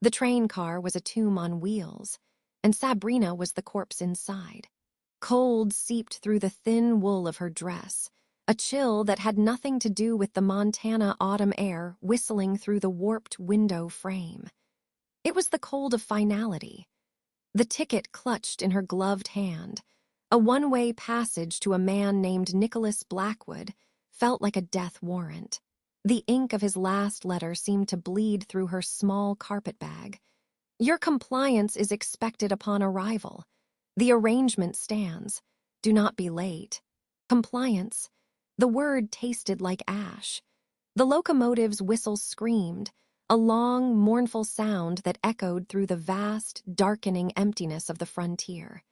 The train car was a tomb on wheels, and Sabrina was the corpse inside. Cold seeped through the thin wool of her dress, a chill that had nothing to do with the Montana autumn air whistling through the warped window frame. It was the cold of finality. The ticket clutched in her gloved hand, a one-way passage to a man named Nicholas Blackwood, felt like a death warrant. The ink of his last letter seemed to bleed through her small carpetbag. Your compliance is expected upon arrival. The arrangement stands. Do not be late. Compliance. The word tasted like ash. The locomotive's whistle screamed, a long, mournful sound that echoed through the vast, darkening emptiness of the frontier.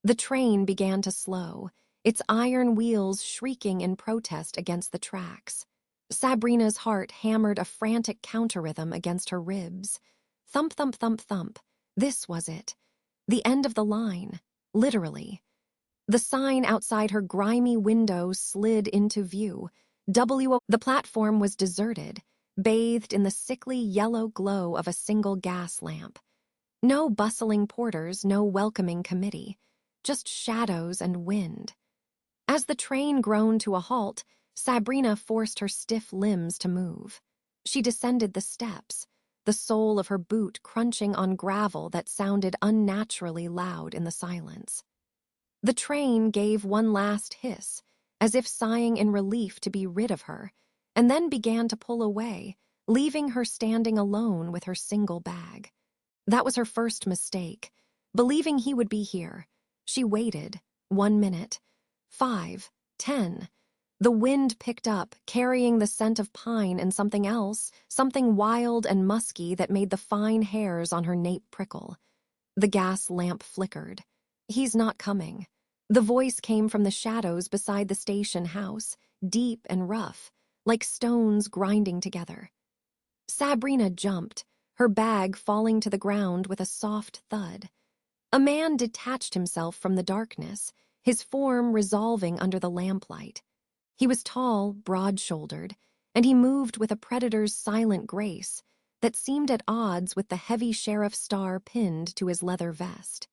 The train began to slow, its iron wheels shrieking in protest against the tracks. Sabrina's heart hammered a frantic counterrhythm against her ribs. Thump, thump, thump, thump. This was it. The end of the line, literally. The sign outside her grimy window slid into view. The platform was deserted, bathed in the sickly yellow glow of a single gas lamp. No bustling porters, no welcoming committee, just shadows and wind. As the train groaned to a halt, Sabrina forced her stiff limbs to move. She descended the steps, the sole of her boot crunching on gravel that sounded unnaturally loud in the silence. The train gave one last hiss, as if sighing in relief to be rid of her, and then began to pull away, leaving her standing alone with her single bag. That was her first mistake, believing he would be here. She waited. 1 minute. 5, 10. The wind picked up, carrying the scent of pine and something else, something wild and musky that made the fine hairs on her nape prickle. The gas lamp flickered. He's not coming. The voice came from the shadows beside the station house, deep and rough, like stones grinding together. Sabrina jumped, her bag falling to the ground with a soft thud. A man detached himself from the darkness, his form resolving under the lamplight. He was tall, broad-shouldered, and he moved with a predator's silent grace that seemed at odds with the heavy sheriff star pinned to his leather vest.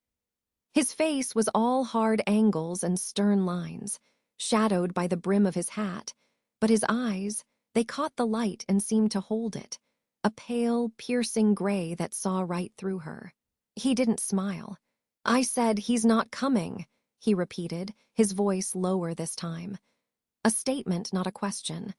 His face was all hard angles and stern lines, shadowed by the brim of his hat, but his eyes, they caught the light and seemed to hold it, a pale, piercing gray that saw right through her. He didn't smile. "I said he's not coming," he repeated, his voice lower this time. A statement, not a question.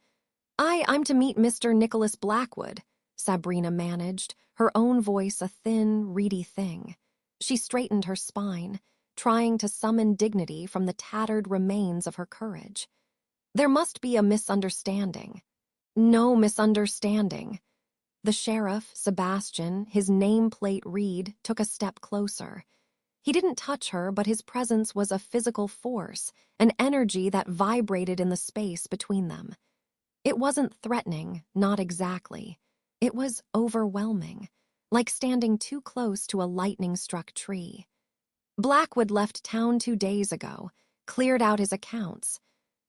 I'm to meet Mr. Nicholas Blackwood," Sabrina managed, her own voice a thin, reedy thing. She straightened her spine, trying to summon dignity from the tattered remains of her courage. "There must be a misunderstanding." "No misunderstanding." The sheriff, Sebastian, his nameplate read, took a step closer. He didn't touch her, but his presence was a physical force, an energy that vibrated in the space between them. It wasn't threatening, not exactly. It was overwhelming, like standing too close to a lightning-struck tree. Blackwood left town 2 days ago, cleared out his accounts,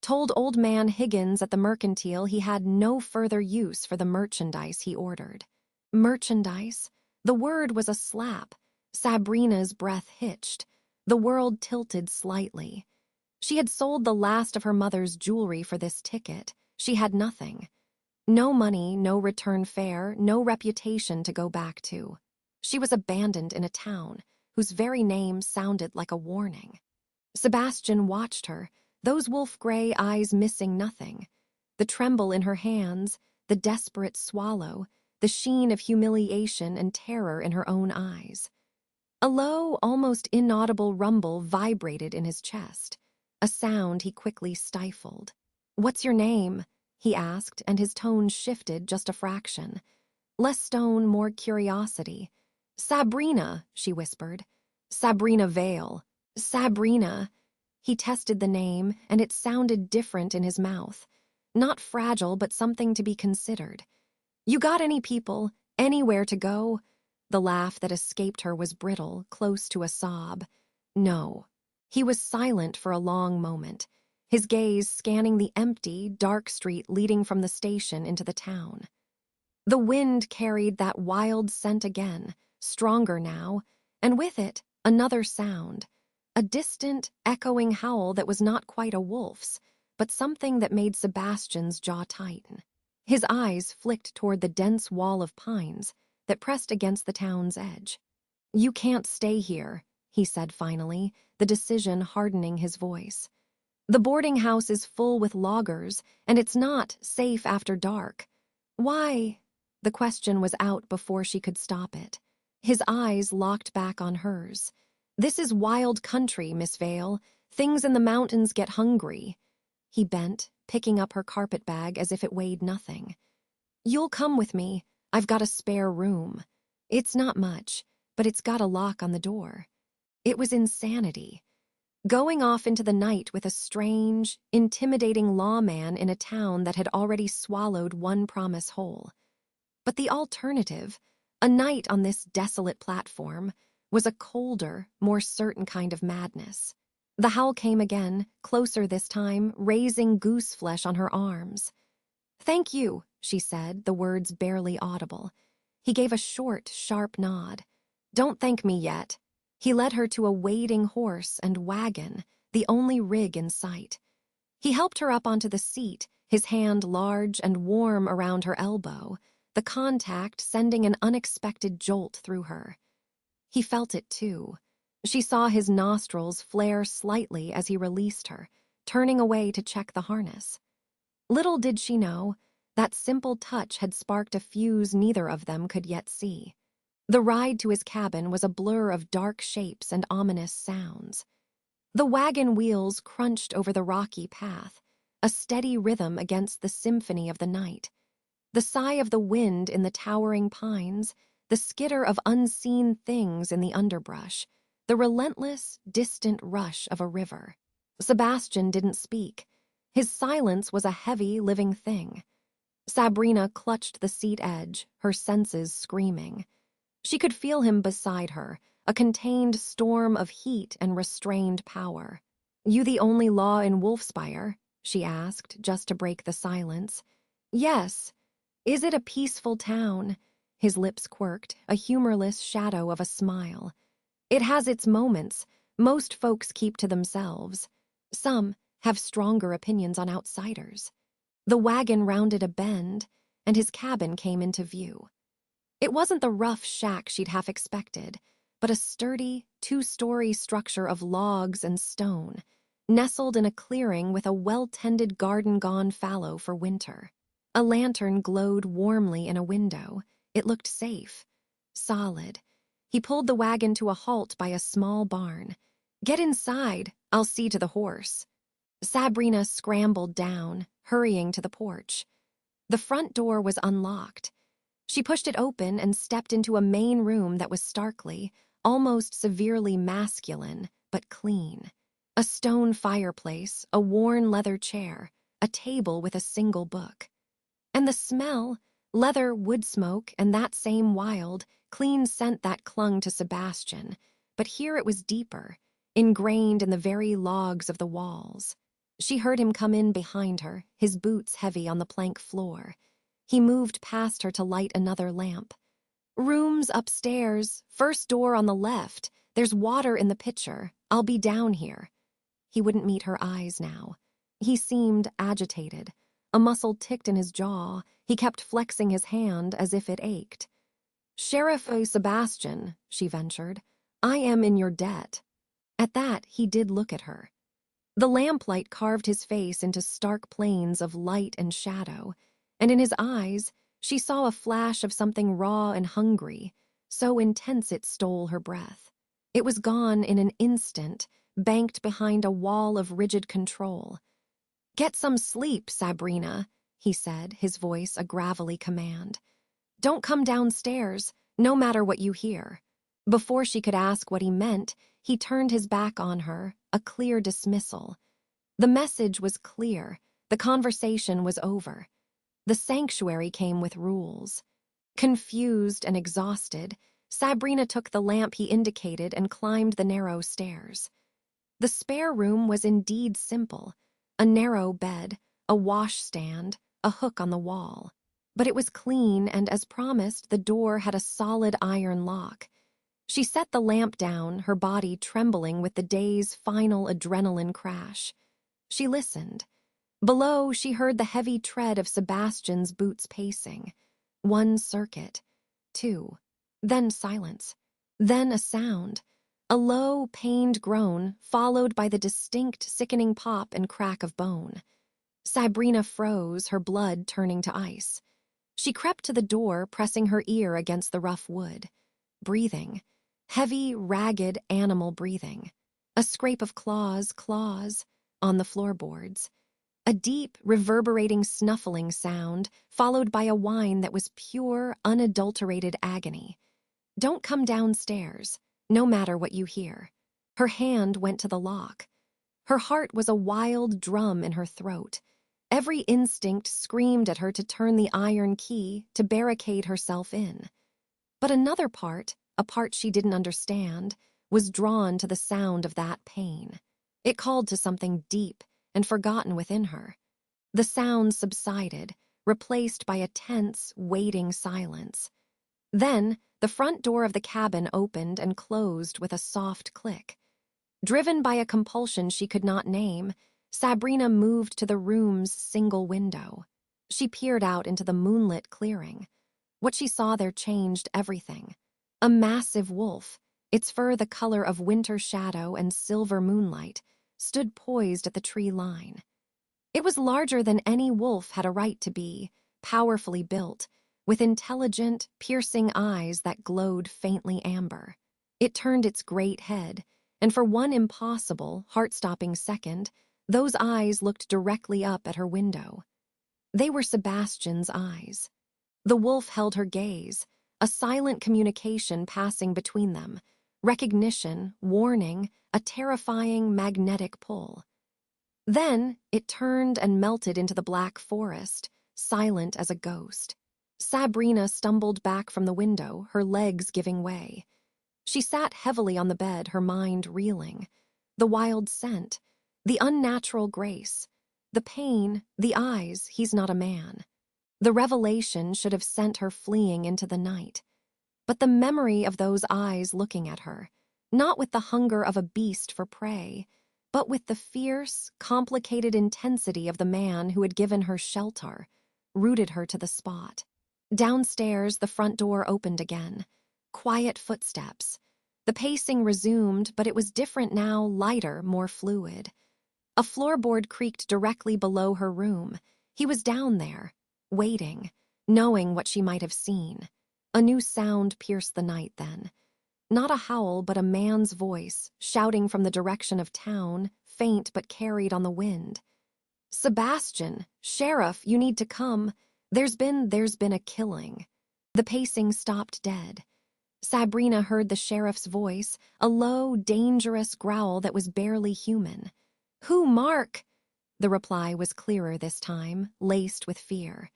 told old man Higgins at the mercantile he had no further use for the merchandise he ordered. Merchandise? The word was a slap. Sabrina's breath hitched. The world tilted slightly. She had sold the last of her mother's jewelry for this ticket. She had nothing. No money, no return fare, no reputation to go back to. She was abandoned in a town whose very name sounded like a warning. Sebastian watched her, those wolf-gray eyes missing nothing. The tremble in her hands, the desperate swallow, the sheen of humiliation and terror in her own eyes. A low, almost inaudible rumble vibrated in his chest, a sound he quickly stifled. "What's your name?" he asked, and his tone shifted just a fraction. Less stone, more curiosity. "Sabrina," she whispered. "Sabrina Vale." "Sabrina." He tested the name, and it sounded different in his mouth. Not fragile, but something to be considered. "You got any people, anywhere to go?" The laugh that escaped her was brittle, close to a sob. "No." He was silent for a long moment, his gaze scanning the empty, dark street leading from the station into the town. The wind carried that wild scent again, stronger now, and with it, another sound, a distant, echoing howl that was not quite a wolf's, but something that made Sebastian's jaw tighten. His eyes flicked toward the dense wall of pines that pressed against the town's edge. "You can't stay here," he said finally, the decision hardening his voice. "The boarding house is full with loggers, and it's not safe after dark." "Why?" The question was out before she could stop it. His eyes locked back on hers. "This is wild country, Miss Vale. Things in the mountains get hungry." He bent, picking up her carpet bag as if it weighed nothing. "You'll come with me. I've got a spare room. It's not much, but it's got a lock on the door." It was insanity. Going off into the night with a strange, intimidating lawman in a town that had already swallowed one promise whole. But the alternative, a night on this desolate platform, was a colder, more certain kind of madness. The howl came again, closer this time, raising goose flesh on her arms. "Thank you," she said, the words barely audible. He gave a short, sharp nod. "Don't thank me yet." He led her to a waiting horse and wagon, the only rig in sight. He helped her up onto the seat, his hand large and warm around her elbow, the contact sending an unexpected jolt through her. He felt it too. She saw his nostrils flare slightly as he released her, turning away to check the harness. Little did she know, that simple touch had sparked a fuse neither of them could yet see. The ride to his cabin was a blur of dark shapes and ominous sounds. The wagon wheels crunched over the rocky path, a steady rhythm against the symphony of the night. The sigh of the wind in the towering pines, the skitter of unseen things in the underbrush, the relentless, distant rush of a river. Sebastian didn't speak. His silence was a heavy, living thing. Sabrina clutched the seat edge, her senses screaming. She could feel him beside her, a contained storm of heat and restrained power. "You the only law in Wolfspire?" she asked, just to break the silence. "Yes." "Is it a peaceful town?" His lips quirked, a humorless shadow of a smile. "It has its moments. Most folks keep to themselves. Some have stronger opinions on outsiders." The wagon rounded a bend, and his cabin came into view. It wasn't the rough shack she'd half expected, but a sturdy, two-story structure of logs and stone, nestled in a clearing with a well-tended garden gone fallow for winter. A lantern glowed warmly in a window. It looked safe, solid. He pulled the wagon to a halt by a small barn. "Get inside, I'll see to the horse." Sabrina scrambled down, hurrying to the porch. The front door was unlocked. She pushed it open and stepped into a main room that was starkly, almost severely masculine, but clean. A stone fireplace, a worn leather chair, a table with a single book. And the smell, leather, wood smoke, and that same wild, clean scent that clung to Sebastian, but here it was deeper, ingrained in the very logs of the walls. She heard him come in behind her, his boots heavy on the plank floor. He moved past her to light another lamp. "Rooms upstairs, first door on the left. There's water in the pitcher. I'll be down here." He wouldn't meet her eyes now. He seemed agitated. A muscle ticked in his jaw. He kept flexing his hand as if it ached. "Sheriff Sebastian," she ventured, "I am in your debt." At that, he did look at her. The lamplight carved his face into stark planes of light and shadow, and in his eyes, she saw a flash of something raw and hungry, so intense it stole her breath. It was gone in an instant, banked behind a wall of rigid control. "Get some sleep, Sabrina," he said, his voice a gravelly command. "Don't come downstairs, no matter what you hear." Before she could ask what he meant, he turned his back on her, a clear dismissal. The message was clear. The conversation was over. The sanctuary came with rules. Confused and exhausted, Sabrina took the lamp he indicated and climbed the narrow stairs. The spare room was indeed simple. A narrow bed, a washstand, a hook on the wall. But it was clean, and as promised, the door had a solid iron lock. She set the lamp down, her body trembling with the day's final adrenaline crash. She listened. Below, she heard the heavy tread of Sebastian's boots pacing. 1 circuit, 2, then silence, then a sound, a low, pained groan, followed by the distinct, sickening pop and crack of bone. Sabrina froze, her blood turning to ice. She crept to the door, pressing her ear against the rough wood. Breathing. Heavy, ragged animal breathing. A scrape of claws on the floorboards. A deep, reverberating snuffling sound, followed by a whine that was pure, unadulterated agony. Don't come downstairs, no matter what you hear. Her hand went to the lock. Her heart was a wild drum in her throat. Every instinct screamed at her to turn the iron key, to barricade herself in. But another part, a part she didn't understand, was drawn to the sound of that pain. It called to something deep and forgotten within her. The sound subsided, replaced by a tense, waiting silence. Then, the front door of the cabin opened and closed with a soft click. Driven by a compulsion she could not name, Sabrina moved to the room's single window. She peered out into the moonlit clearing. What she saw there changed everything. A massive wolf, its fur the color of winter shadow and silver moonlight, stood poised at the tree line. It was larger than any wolf had a right to be, powerfully built, with intelligent, piercing eyes that glowed faintly amber. It turned its great head, and for one impossible, heart-stopping second, those eyes looked directly up at her window. They were Sebastian's eyes. The wolf held her gaze, a silent communication passing between them, recognition, warning, a terrifying magnetic pull. Then it turned and melted into the black forest, silent as a ghost. Sabrina stumbled back from the window, her legs giving way. She sat heavily on the bed, her mind reeling. The wild scent, the unnatural grace, the pain, the eyes, he's not a man. The revelation should have sent her fleeing into the night. But the memory of those eyes looking at her, not with the hunger of a beast for prey, but with the fierce, complicated intensity of the man who had given her shelter, rooted her to the spot. Downstairs, the front door opened again. Quiet footsteps. The pacing resumed, but it was different now, lighter, more fluid. A floorboard creaked directly below her room. He was down there, waiting, knowing what she might have seen. A new sound pierced the night then. Not a howl, but a man's voice, shouting from the direction of town, faint but carried on the wind. "Sebastian, Sheriff, you need to come. There's been a killing." The pacing stopped dead. Sabrina heard the sheriff's voice, a low, dangerous growl that was barely human. "Who, Mark?" The reply was clearer this time, laced with fear.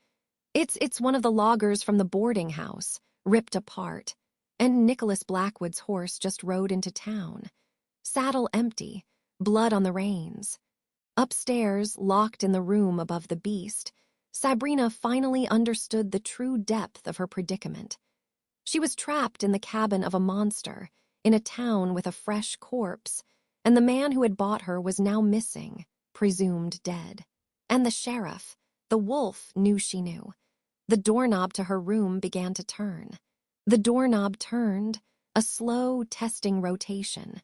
It's one of the loggers from the boarding house, ripped apart. And Nicholas Blackwood's horse just rode into town. Saddle empty, blood on the reins. Upstairs, locked in the room above the beast, Sabrina finally understood the true depth of her predicament. She was trapped in the cabin of a monster, in a town with a fresh corpse, and the man who had bought her was now missing, presumed dead. And the sheriff, the wolf, knew she knew. The doorknob to her room began to turn. The doorknob turned, a slow, testing rotation.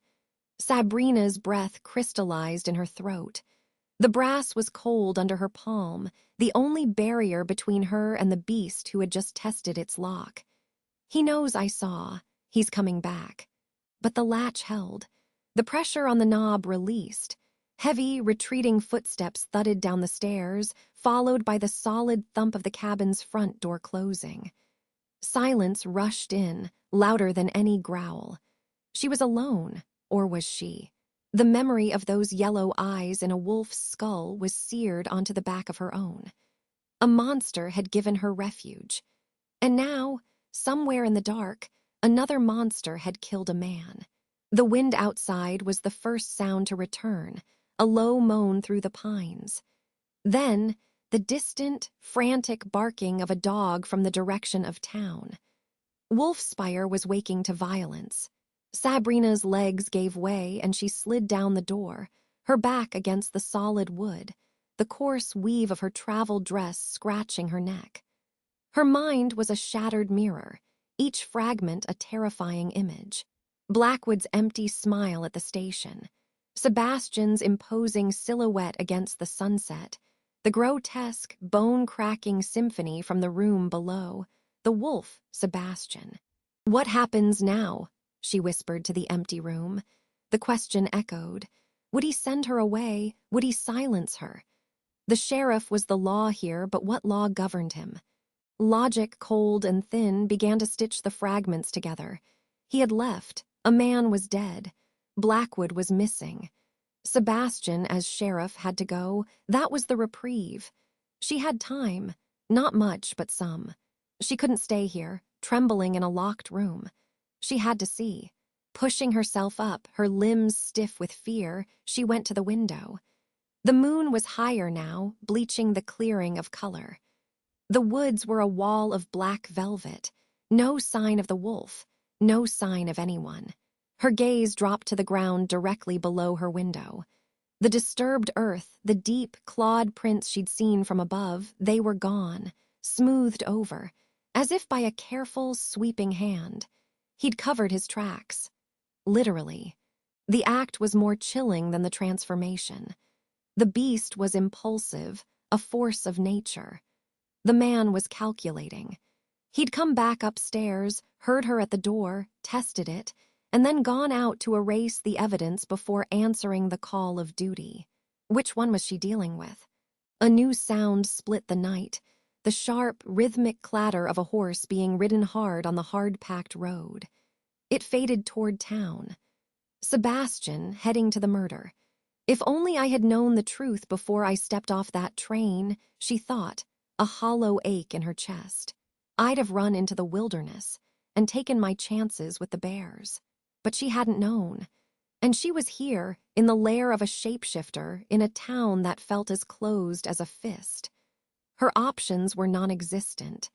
Sabrina's breath crystallized in her throat. The brass was cold under her palm, the only barrier between her and the beast who had just tested its lock. "He knows I saw. He's coming back." But the latch held. The pressure on the knob released. Heavy, retreating footsteps thudded down the stairs, followed by the solid thump of the cabin's front door closing. Silence rushed in, louder than any growl. She was alone, or was she? The memory of those yellow eyes in a wolf's skull was seared onto the back of her own. A monster had given her refuge. And now, somewhere in the dark, another monster had killed a man. The wind outside was the first sound to return, a low moan through the pines. Then, the distant, frantic barking of a dog from the direction of town. Wolfspire was waking to violence. Sabrina's legs gave way and she slid down the door, her back against the solid wood, the coarse weave of her travel dress scratching her neck. Her mind was a shattered mirror, each fragment a terrifying image. Blackwood's empty smile at the station, Sebastian's imposing silhouette against the sunset, the grotesque, bone-cracking symphony from the room below, the wolf, Sebastian. "What happens now?" she whispered to the empty room. The question echoed. Would he send her away? Would he silence her? The sheriff was the law here, but what law governed him? Logic, cold and thin, began to stitch the fragments together. He had left. A man was dead. Blackwood was missing. Sebastian, as sheriff, had to go. That was the reprieve. She had time. Not much, but some. She couldn't stay here, trembling in a locked room. She had to see. Pushing herself up, her limbs stiff with fear, she went to the window. The moon was higher now, bleaching the clearing of color. The woods were a wall of black velvet. No sign of the wolf. No sign of anyone. Her gaze dropped to the ground directly below her window. The disturbed earth, the deep, clawed prints she'd seen from above, they were gone, smoothed over, as if by a careful, sweeping hand. He'd covered his tracks. Literally. The act was more chilling than the transformation. The beast was impulsive, a force of nature. The man was calculating. He'd come back upstairs, heard her at the door, tested it, and then gone out to erase the evidence before answering the call of duty. Which one was she dealing with? A new sound split the night, the sharp, rhythmic clatter of a horse being ridden hard on the hard-packed road. It faded toward town. Sebastian, heading to the murder. If only I had known the truth before I stepped off that train, she thought, a hollow ache in her chest. I'd have run into the wilderness and taken my chances with the bears. But she hadn't known. And she was here, in the lair of a shapeshifter, in a town that felt as closed as a fist. Her options were non-existent.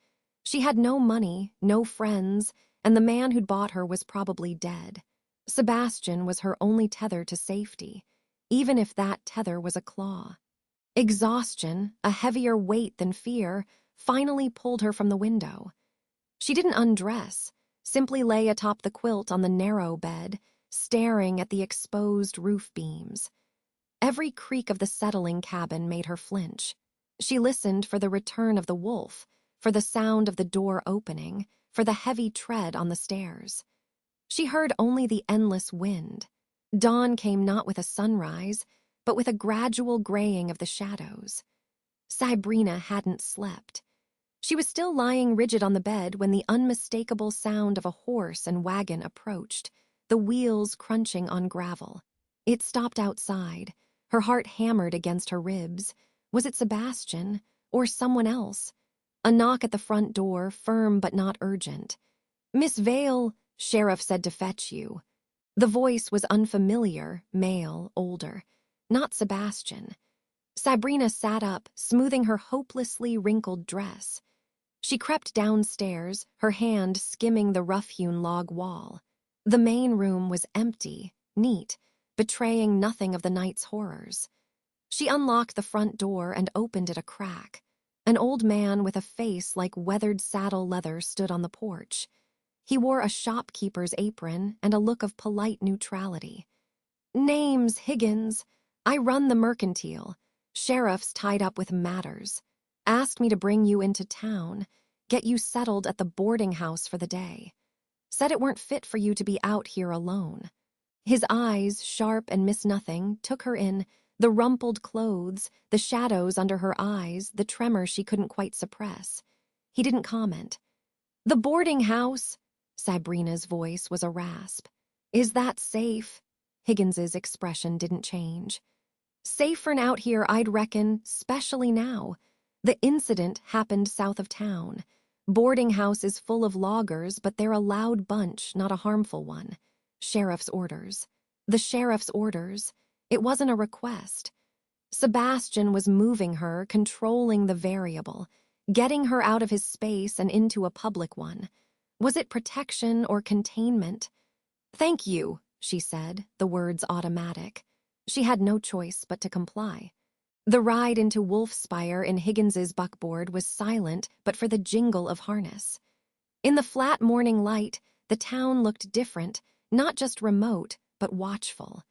She had no money, no friends, and the man who'd bought her was probably dead. Sebastian was her only tether to safety, even if that tether was a claw. Exhaustion, a heavier weight than fear, finally pulled her from the window. She didn't undress, simply lay atop the quilt on the narrow bed, staring at the exposed roof beams. Every creak of the settling cabin made her flinch. She listened for the return of the wolf, for the sound of the door opening, for the heavy tread on the stairs. She heard only the endless wind. Dawn came not with a sunrise, but with a gradual graying of the shadows. Sabrina hadn't slept. She was still lying rigid on the bed when the unmistakable sound of a horse and wagon approached, the wheels crunching on gravel. It stopped outside. Her heart hammered against her ribs. Was it Sebastian, or someone else? A knock at the front door, firm but not urgent. "Miss Vale," Sheriff said to fetch you. The voice was unfamiliar, male, older. Not Sebastian. Sabrina sat up, smoothing her hopelessly wrinkled dress. She crept downstairs, her hand skimming the rough-hewn log wall. The main room was empty, neat, betraying nothing of the night's horrors. She unlocked the front door and opened it a crack. An old man with a face like weathered saddle leather stood on the porch. He wore a shopkeeper's apron and a look of polite neutrality. "Name's Higgins. I run the mercantile. Sheriff's tied up with matters. Asked me to bring you into town, get you settled at the boarding house for the day. Said it weren't fit for you to be out here alone." His eyes, sharp and miss-nothing, took her in, the rumpled clothes, the shadows under her eyes, the tremor she couldn't quite suppress. He didn't comment. "The boarding house," Sabrina's voice was a rasp. "Is that safe?" Higgins's expression didn't change. "Safer'n out here, I'd reckon, specially now. The incident happened south of town. Boarding house is full of loggers, but they're a loud bunch, not a harmful one. Sheriff's orders. The sheriff's orders. It wasn't a request." Sebastian was moving her, controlling the variable, getting her out of his space and into a public one. Was it protection or containment? "Thank you," she said, the words automatic. She had no choice but to comply. The ride into Wolfspire in Higgins's buckboard was silent but for the jingle of harness. In the flat morning light, the town looked different, not just remote, but watchful.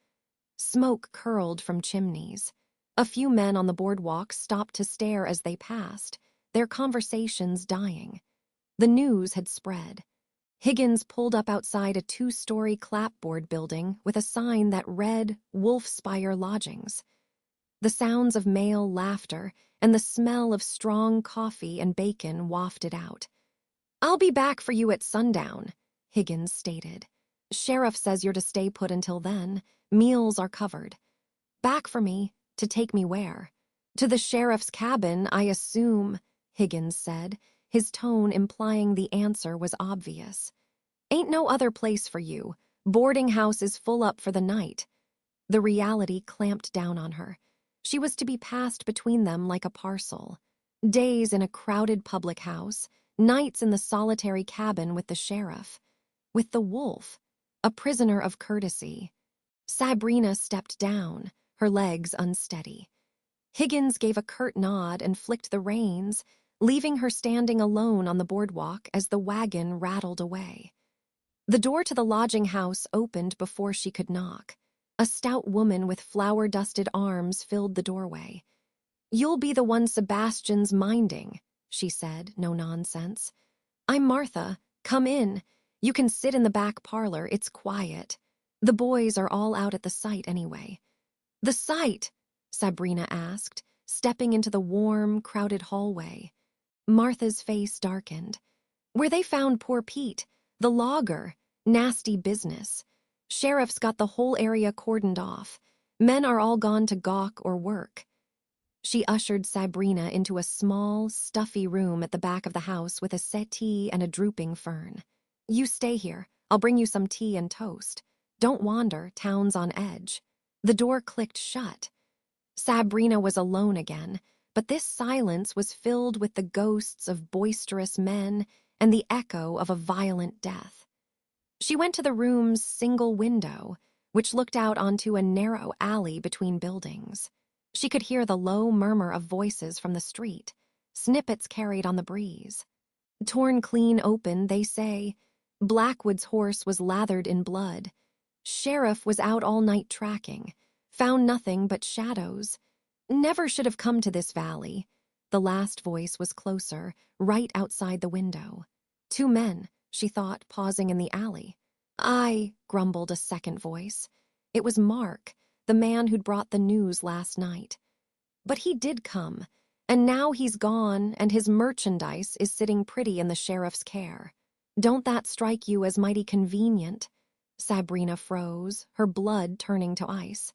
Smoke curled from chimneys. A few men on the boardwalk stopped to stare as they passed, their conversations dying. The news had spread. Higgins pulled up outside a 2-story clapboard building with a sign that read Wolfspire Lodgings. The sounds of male laughter and the smell of strong coffee and bacon wafted out. "I'll be back for you at sundown," Higgins stated. "Sheriff says you're to stay put until then. Meals are covered." "Back for me? To take me where?" "To the sheriff's cabin, I assume," Higgins said, his tone implying the answer was obvious. "Ain't no other place for you. Boarding house is full up for the night." The reality clamped down on her. She was to be passed between them like a parcel. Days in a crowded public house, nights in the solitary cabin with the sheriff. With the wolf, a prisoner of courtesy. Sabrina stepped down, her legs unsteady. Higgins gave a curt nod and flicked the reins, leaving her standing alone on the boardwalk as the wagon rattled away. The door to the lodging house opened before she could knock. A stout woman with flour-dusted arms filled the doorway. "You'll be the one Sebastian's minding," she said, no nonsense. "I'm Martha. Come in. You can sit in the back parlor, it's quiet. The boys are all out at the site anyway." "The site?" Sabrina asked, stepping into the warm, crowded hallway. Martha's face darkened. "Where they found poor Pete, the logger. Nasty business. Sheriff's got the whole area cordoned off. Men are all gone to gawk or work." She ushered Sabrina into a small, stuffy room at the back of the house with a settee and a drooping fern. "You stay here. I'll bring you some tea and toast. Don't wander, town's on edge." The door clicked shut. Sabrina was alone again, but this silence was filled with the ghosts of boisterous men and the echo of a violent death. She went to the room's single window, which looked out onto a narrow alley between buildings. She could hear the low murmur of voices from the street, snippets carried on the breeze. "Torn clean open, they say. Blackwood's horse was lathered in blood. Sheriff was out all night tracking. Found nothing but shadows. Never should have come to this valley." The last voice was closer, right outside the window. 2 men, she thought, pausing in the alley. "Aye," grumbled a second voice. It was Mark, the man who'd brought the news last night. "But he did come, and now he's gone and his merchandise is sitting pretty in the sheriff's care. Don't that strike you as mighty convenient?" Sabrina froze, her blood turning to ice.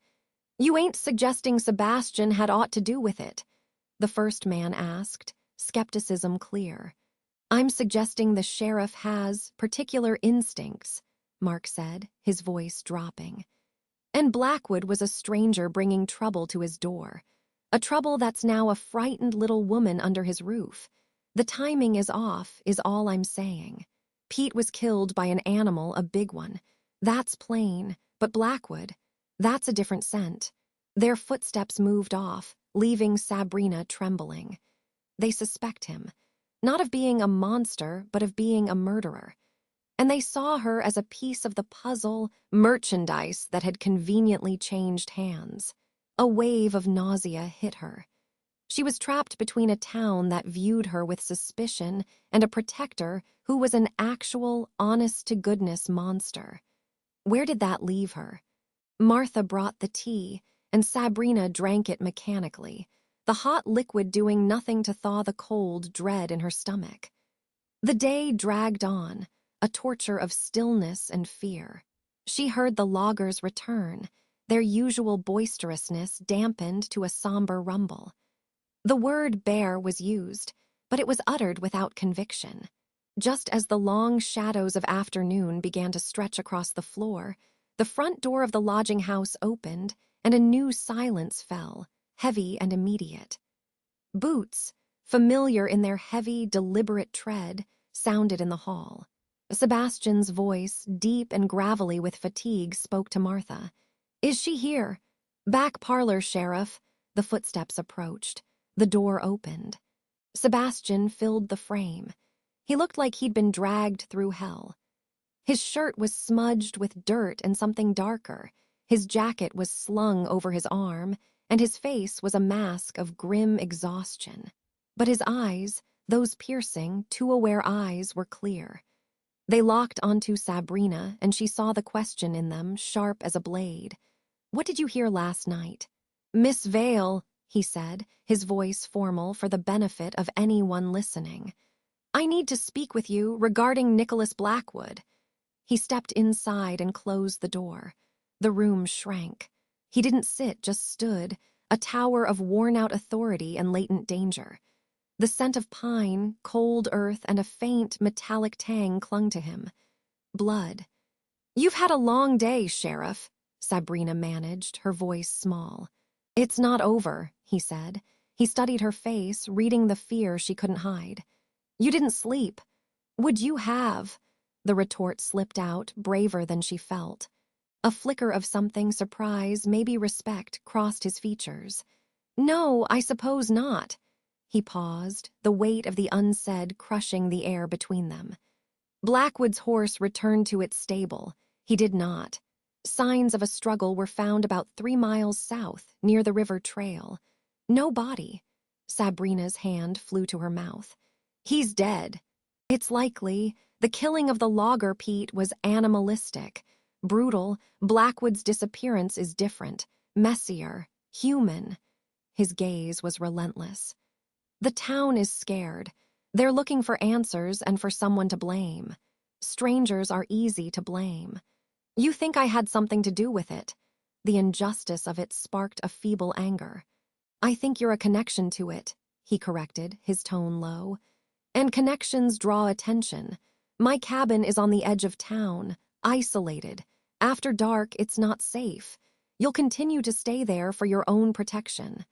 "You ain't suggesting Sebastian had aught to do with it?" the first man asked, skepticism clear. "I'm suggesting the sheriff has particular instincts," Mark said, his voice dropping. "And Blackwood was a stranger bringing trouble to his door. A trouble that's now a frightened little woman under his roof. The timing is off, is all I'm saying. Pete was killed by an animal, a big one. That's plain, but Blackwood, that's a different scent." Their footsteps moved off, leaving Sabrina trembling. They suspect him, not of being a monster, but of being a murderer. And they saw her as a piece of the puzzle, merchandise that had conveniently changed hands. A wave of nausea hit her. She was trapped between a town that viewed her with suspicion and a protector who was an actual, honest-to-goodness monster. Where did that leave her? Martha brought the tea, and Sabrina drank it mechanically, the hot liquid doing nothing to thaw the cold dread in her stomach. The day dragged on, a torture of stillness and fear. She heard the loggers return, their usual boisterousness dampened to a somber rumble. The word bear was used, but it was uttered without conviction. Just as the long shadows of afternoon began to stretch across the floor, the front door of the lodging house opened, and a new silence fell, heavy and immediate. Boots, familiar in their heavy, deliberate tread, sounded in the hall. Sebastian's voice, deep and gravelly with fatigue, spoke to Martha. "Is she here?" "Back parlor, Sheriff." The footsteps approached. The door opened. Sebastian filled the frame. He looked like he'd been dragged through hell. His shirt was smudged with dirt and something darker. His jacket was slung over his arm, and his face was a mask of grim exhaustion. But his eyes, those piercing, too aware eyes, were clear. They locked onto Sabrina, and she saw the question in them, sharp as a blade. "What did you hear last night?" "Miss Vale," he said, his voice formal for the benefit of anyone listening. "I need to speak with you regarding Nicholas Blackwood." He stepped inside and closed the door. The room shrank. He didn't sit, just stood, a tower of worn-out authority and latent danger. The scent of pine, cold earth, and a faint, metallic tang clung to him. Blood. "You've had a long day, Sheriff," Sabrina managed, her voice small. "It's not over," he said. He studied her face, reading the fear she couldn't hide. "You didn't sleep. Would you have?" The retort slipped out, braver than she felt. A flicker of something, surprise, maybe respect, crossed his features. "No, I suppose not." He paused, the weight of the unsaid crushing the air between them. Blackwood's horse returned to its stable. He did not. Signs of a struggle were found about 3 miles south, near the river trail. No body. Sabrina's hand flew to her mouth. "He's dead." "It's likely. The killing of the logger, Pete, was animalistic. Brutal. Blackwood's disappearance is different. Messier. Human." His gaze was relentless. "The town is scared. They're looking for answers and for someone to blame. Strangers are easy to blame. You think I had something to do with it." The injustice of it sparked a feeble anger. "I think you're a connection to it," he corrected, his tone low. "And connections draw attention. My cabin is on the edge of town, isolated. After dark, it's not safe. You'll continue to stay there for your own protection."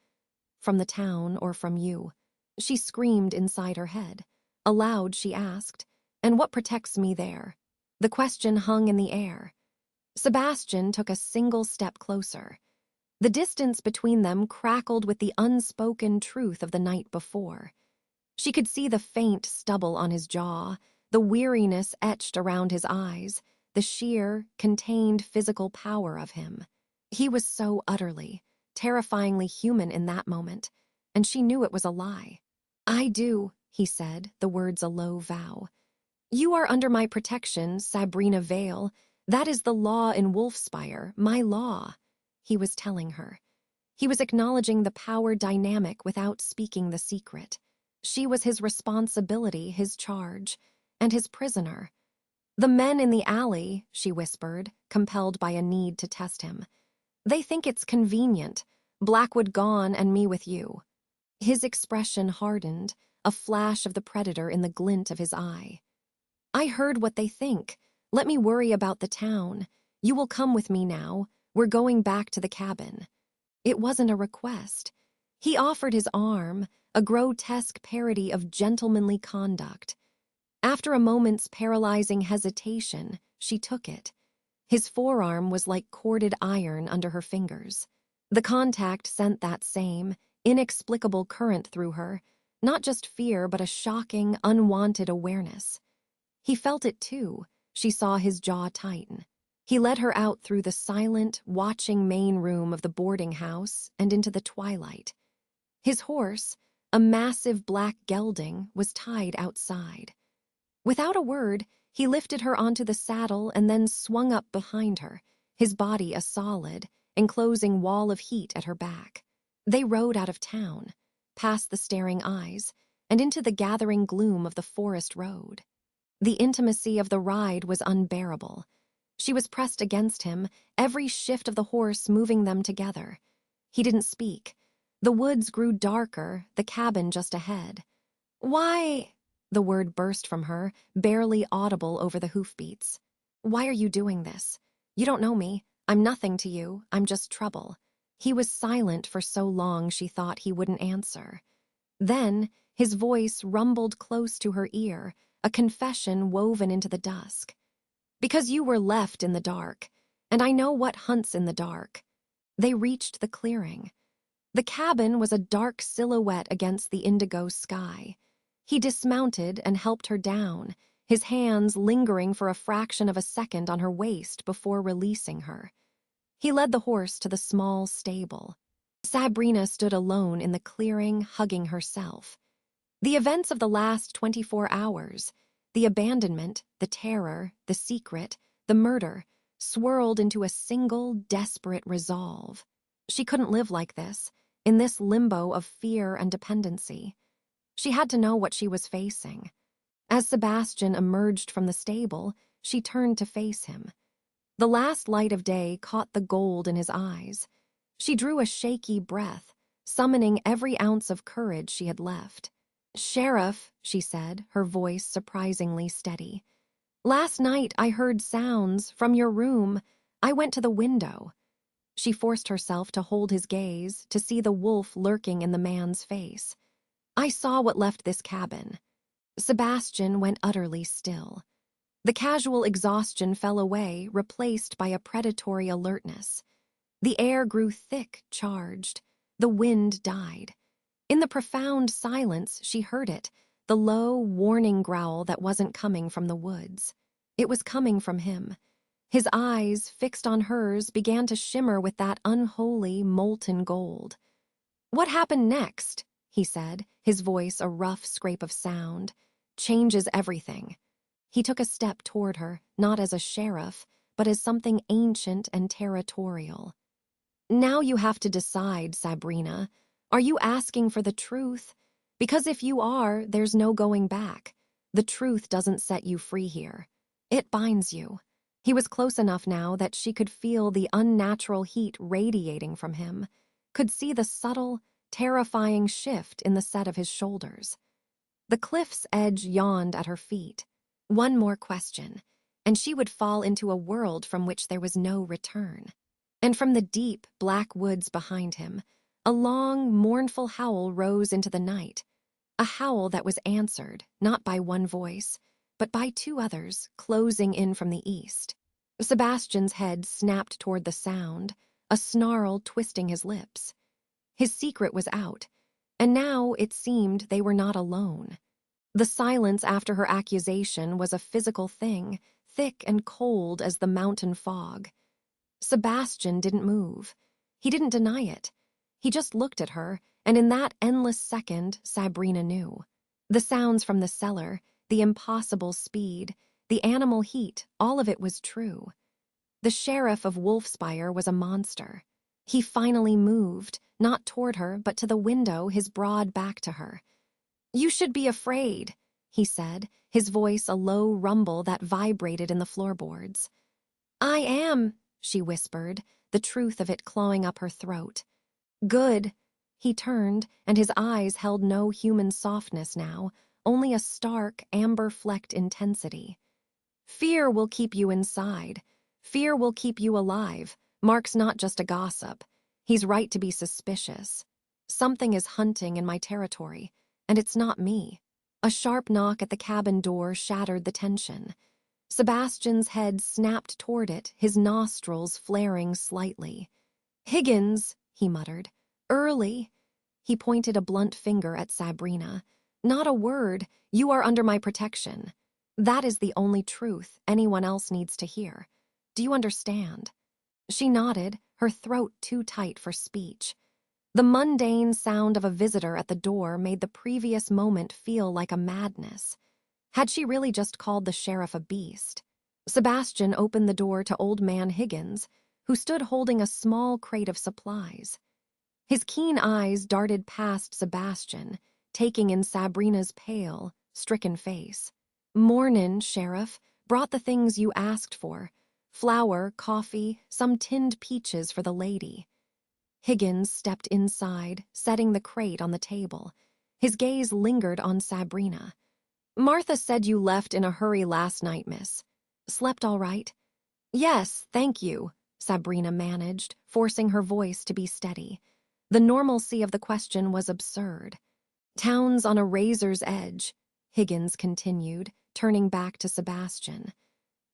"From the town or from you?" She screamed inside her head. Aloud, she asked, "And what protects me there?" The question hung in the air. Sebastian took a single step closer. The distance between them crackled with the unspoken truth of the night before. She could see the faint stubble on his jaw, the weariness etched around his eyes, the sheer, contained physical power of him. He was so utterly, terrifyingly human in that moment, and she knew it was a lie. "I do," he said, the words a low vow. "You are under my protection, Sabrina Vale. That is the law in Wolfspire, my law," he was telling her. He was acknowledging the power dynamic without speaking the secret. She was his responsibility, his charge, and his prisoner. "The men in the alley," she whispered, compelled by a need to test him. "They think it's convenient. Blackwood gone and me with you." His expression hardened, a flash of the predator in the glint of his eye. "I heard what they think. Let me worry about the town. You will come with me now. We're going back to the cabin." It wasn't a request. He offered his arm, a grotesque parody of gentlemanly conduct. After a moment's paralyzing hesitation, she took it. His forearm was like corded iron under her fingers. The contact sent that same, inexplicable current through her, not just fear but a shocking, unwanted awareness. He felt it too. She saw his jaw tighten. He led her out through the silent, watching main room of the boarding house and into the twilight. His horse, a massive black gelding, was tied outside. Without a word, he lifted her onto the saddle and then swung up behind her, his body a solid, enclosing wall of heat at her back. They rode out of town, past the staring eyes, and into the gathering gloom of the forest road. The intimacy of the ride was unbearable. She was pressed against him, every shift of the horse moving them together. He didn't speak. The woods grew darker, the cabin just ahead. "Why?" The word burst from her, barely audible over the hoofbeats. "Why are you doing this? You don't know me. I'm nothing to you. I'm just trouble." He was silent for so long she thought he wouldn't answer. Then, his voice rumbled close to her ear, a confession woven into the dusk. "Because you were left in the dark, and I know what hunts in the dark." They reached the clearing. The cabin was a dark silhouette against the indigo sky. He dismounted and helped her down, his hands lingering for a fraction of a second on her waist before releasing her. He led the horse to the small stable. Sabrina stood alone in the clearing, hugging herself. The events of the last 24 hours, the abandonment, the terror, the secret, the murder, swirled into a single, desperate resolve. She couldn't live like this, in this limbo of fear and dependency. She had to know what she was facing. As Sebastian emerged from the stable, she turned to face him. The last light of day caught the gold in his eyes. She drew a shaky breath, summoning every ounce of courage she had left. "Sheriff," she said, her voice surprisingly steady. "Last night I heard sounds from your room. I went to the window." She forced herself to hold his gaze, to see the wolf lurking in the man's face. "I saw what left this cabin." Sebastian went utterly still. The casual exhaustion fell away, replaced by a predatory alertness. The air grew thick, charged. The wind died. In the profound silence, she heard it, the low, warning growl that wasn't coming from the woods. It was coming from him. His eyes, fixed on hers, began to shimmer with that unholy, molten gold. "What happened next?" he said, his voice a rough scrape of sound. "Changes everything." He took a step toward her, not as a sheriff, but as something ancient and territorial. "Now you have to decide, Sabrina. Are you asking for the truth? Because if you are, there's no going back. The truth doesn't set you free here. It binds you." He was close enough now that she could feel the unnatural heat radiating from him, could see the subtle, terrifying shift in the set of his shoulders. The cliff's edge yawned at her feet. One more question, and she would fall into a world from which there was no return. And from the deep, black woods behind him, a long, mournful howl rose into the night. A howl that was answered, not by one voice, but by two others, closing in from the east. Sebastian's head snapped toward the sound, a snarl twisting his lips. His secret was out, and now it seemed they were not alone. The silence after her accusation was a physical thing, thick and cold as the mountain fog. Sebastian didn't move. He didn't deny it. He just looked at her, and in that endless second, Sabrina knew. The sounds from the cellar, the impossible speed, the animal heat, all of it was true. The sheriff of Wolfspire was a monster. He finally moved, not toward her, but to the window, his broad back to her. "You should be afraid," he said, his voice a low rumble that vibrated in the floorboards. "I am," she whispered, the truth of it clawing up her throat. "Good." He turned, and his eyes held no human softness now, only a stark, amber-flecked intensity. "Fear will keep you inside. Fear will keep you alive. Mark's not just a gossip. He's right to be suspicious. Something is hunting in my territory, and it's not me." A sharp knock at the cabin door shattered the tension. Sebastian's head snapped toward it, his nostrils flaring slightly. "Higgins," he muttered. "Early." He pointed a blunt finger at Sabrina. "Not a word. You are under my protection. That is the only truth anyone else needs to hear. Do you understand?" She nodded, her throat too tight for speech. The mundane sound of a visitor at the door made the previous moment feel like a madness. Had she really just called the sheriff a beast? Sebastian opened the door to Old Man Higgins, who stood holding a small crate of supplies. His keen eyes darted past Sebastian, taking in Sabrina's pale, stricken face. "Mornin', Sheriff. Brought the things you asked for. Flour, coffee, some tinned peaches for the lady." Higgins stepped inside, setting the crate on the table. His gaze lingered on Sabrina. "Martha said you left in a hurry last night, miss. Slept all right?" "Yes, thank you," Sabrina managed, forcing her voice to be steady. The normalcy of the question was absurd. Town's on a razor's edge, Higgins continued, turning back to Sebastian.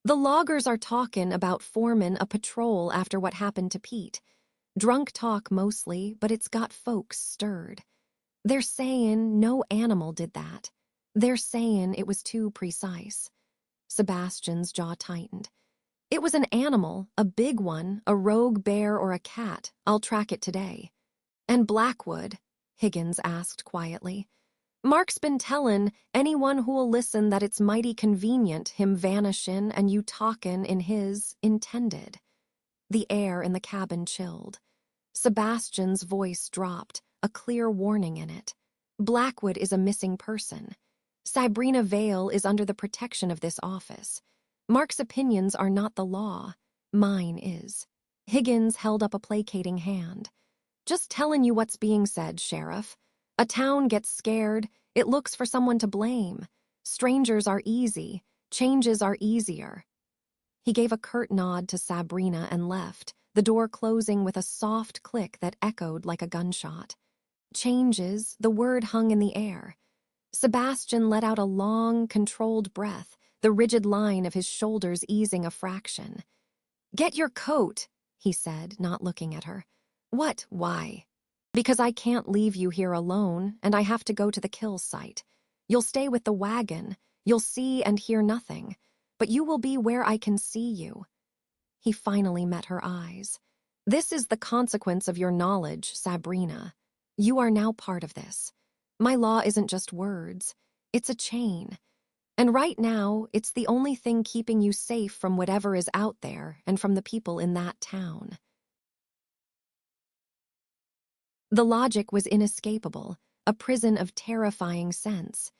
The loggers are talking about forming a patrol after what happened to Pete. Drunk talk mostly, but it's got folks stirred. They're saying no animal did that. They're saying it was too precise. Sebastian's jaw tightened. It was an animal, a big one, a rogue bear or a cat. I'll track it today. And Blackwood? Higgins asked quietly. Mark's been tellin' anyone who'll listen that it's mighty convenient him vanishin' and you talkin' in his intended. The air in the cabin chilled. Sebastian's voice dropped, a clear warning in it. Blackwood is a missing person. Sabrina Vale is under the protection of this office. Mark's opinions are not the law. Mine is. Higgins held up a placating hand. Just telling you what's being said, Sheriff. A town gets scared, it looks for someone to blame. Strangers are easy, changes are easier. He gave a curt nod to Sabrina and left, the door closing with a soft click that echoed like a gunshot. Changes, the word hung in the air. Sebastian let out a long, controlled breath, the rigid line of his shoulders easing a fraction. Get your coat, he said, not looking at her. What? Why? Because I can't leave you here alone, and I have to go to the kill site. You'll stay with the wagon. You'll see and hear nothing. But you will be where I can see you. He finally met her eyes. This is the consequence of your knowledge, Sabrina. You are now part of this. My law isn't just words. It's a chain. And right now, it's the only thing keeping you safe from whatever is out there and from the people in that town. The logic was inescapable, a prison of terrifying sense.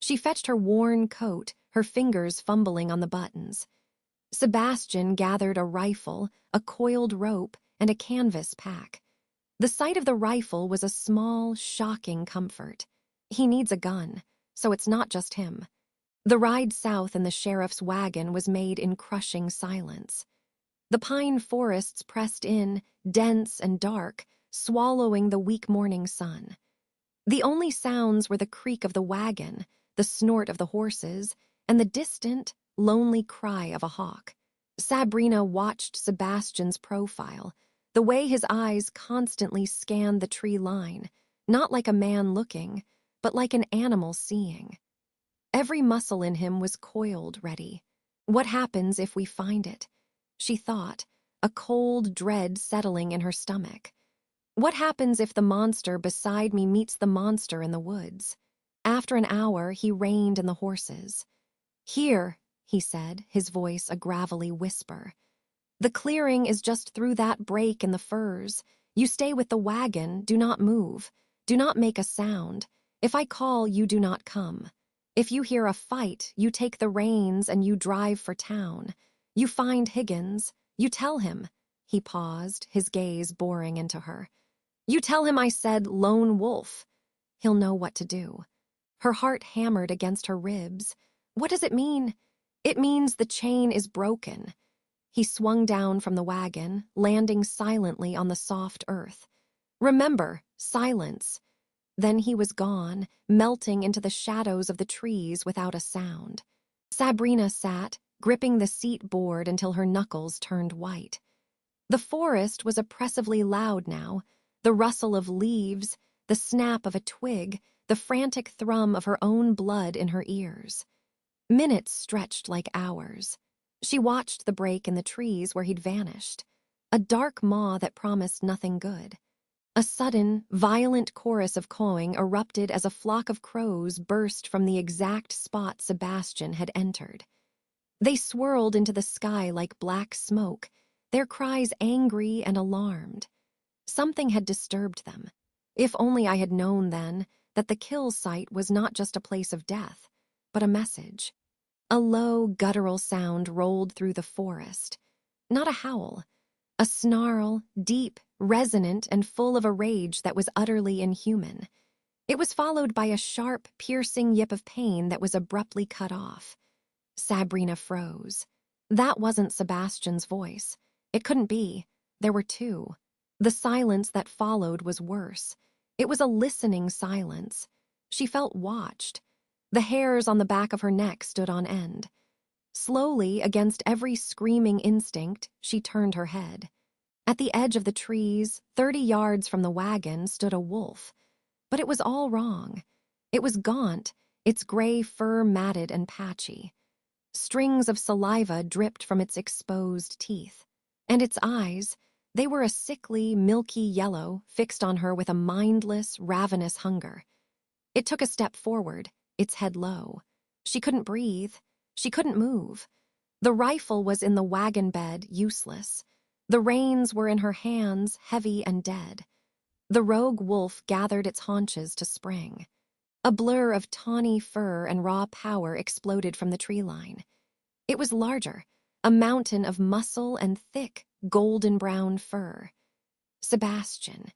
She fetched her worn coat, her fingers fumbling on the buttons. Sebastian gathered a rifle, a coiled rope, and a canvas pack. The sight of the rifle was a small, shocking comfort. He needs a gun, so it's not just him. The ride south in the sheriff's wagon was made in crushing silence. The pine forests pressed in, dense and dark, swallowing the weak morning sun. The only sounds were the creak of the wagon, the snort of the horses, and the distant, lonely cry of a hawk. Sabrina watched Sebastian's profile, the way his eyes constantly scanned the tree line, not like a man looking, but like an animal seeing. Every muscle in him was coiled ready. What happens if we find it? She thought, a cold dread settling in her stomach. What happens if the monster beside me meets the monster in the woods? After an hour, he reined in the horses. Here, he said, his voice a gravelly whisper. The clearing is just through that break in the firs. You stay with the wagon, do not move. Do not make a sound. If I call, you do not come. If you hear a fight, you take the reins and you drive for town. You find Higgins. You tell him. He paused, his gaze boring into her. You tell him I said lone wolf. He'll know what to do. Her heart hammered against her ribs. What does it mean? It means the chain is broken. He swung down from the wagon, landing silently on the soft earth. Remember, silence. Then he was gone, melting into the shadows of the trees without a sound. Sabrina sat, gripping the seat board until her knuckles turned white. The forest was oppressively loud now, the rustle of leaves, the snap of a twig, the frantic thrum of her own blood in her ears. Minutes stretched like hours. She watched the break in the trees where he'd vanished, a dark maw that promised nothing good. A sudden, violent chorus of cawing erupted as a flock of crows burst from the exact spot Sebastian had entered. They swirled into the sky like black smoke, their cries angry and alarmed. Something had disturbed them. If only I had known then that the kill site was not just a place of death, but a message. A low, guttural sound rolled through the forest. Not a howl. A snarl, deep, resonant, and full of a rage that was utterly inhuman. It was followed by a sharp, piercing yip of pain that was abruptly cut off. Sabrina froze. That wasn't Sebastian's voice. It couldn't be. There were two. The silence that followed was worse. It was a listening silence. She felt watched. The hairs on the back of her neck stood on end. Slowly, against every screaming instinct, she turned her head. At the edge of the trees, 30 yards from the wagon, stood a wolf. But it was all wrong. It was gaunt, its gray fur matted and patchy. Strings of saliva dripped from its exposed teeth. And its eyes, they were a sickly, milky yellow, fixed on her with a mindless, ravenous hunger. It took a step forward, its head low. She couldn't breathe. She couldn't move. The rifle was in the wagon bed, useless. The reins were in her hands, heavy and dead. The rogue wolf gathered its haunches to spring. A blur of tawny fur and raw power exploded from the tree line. It was larger, a mountain of muscle and thick, golden-brown fur. Sebastian.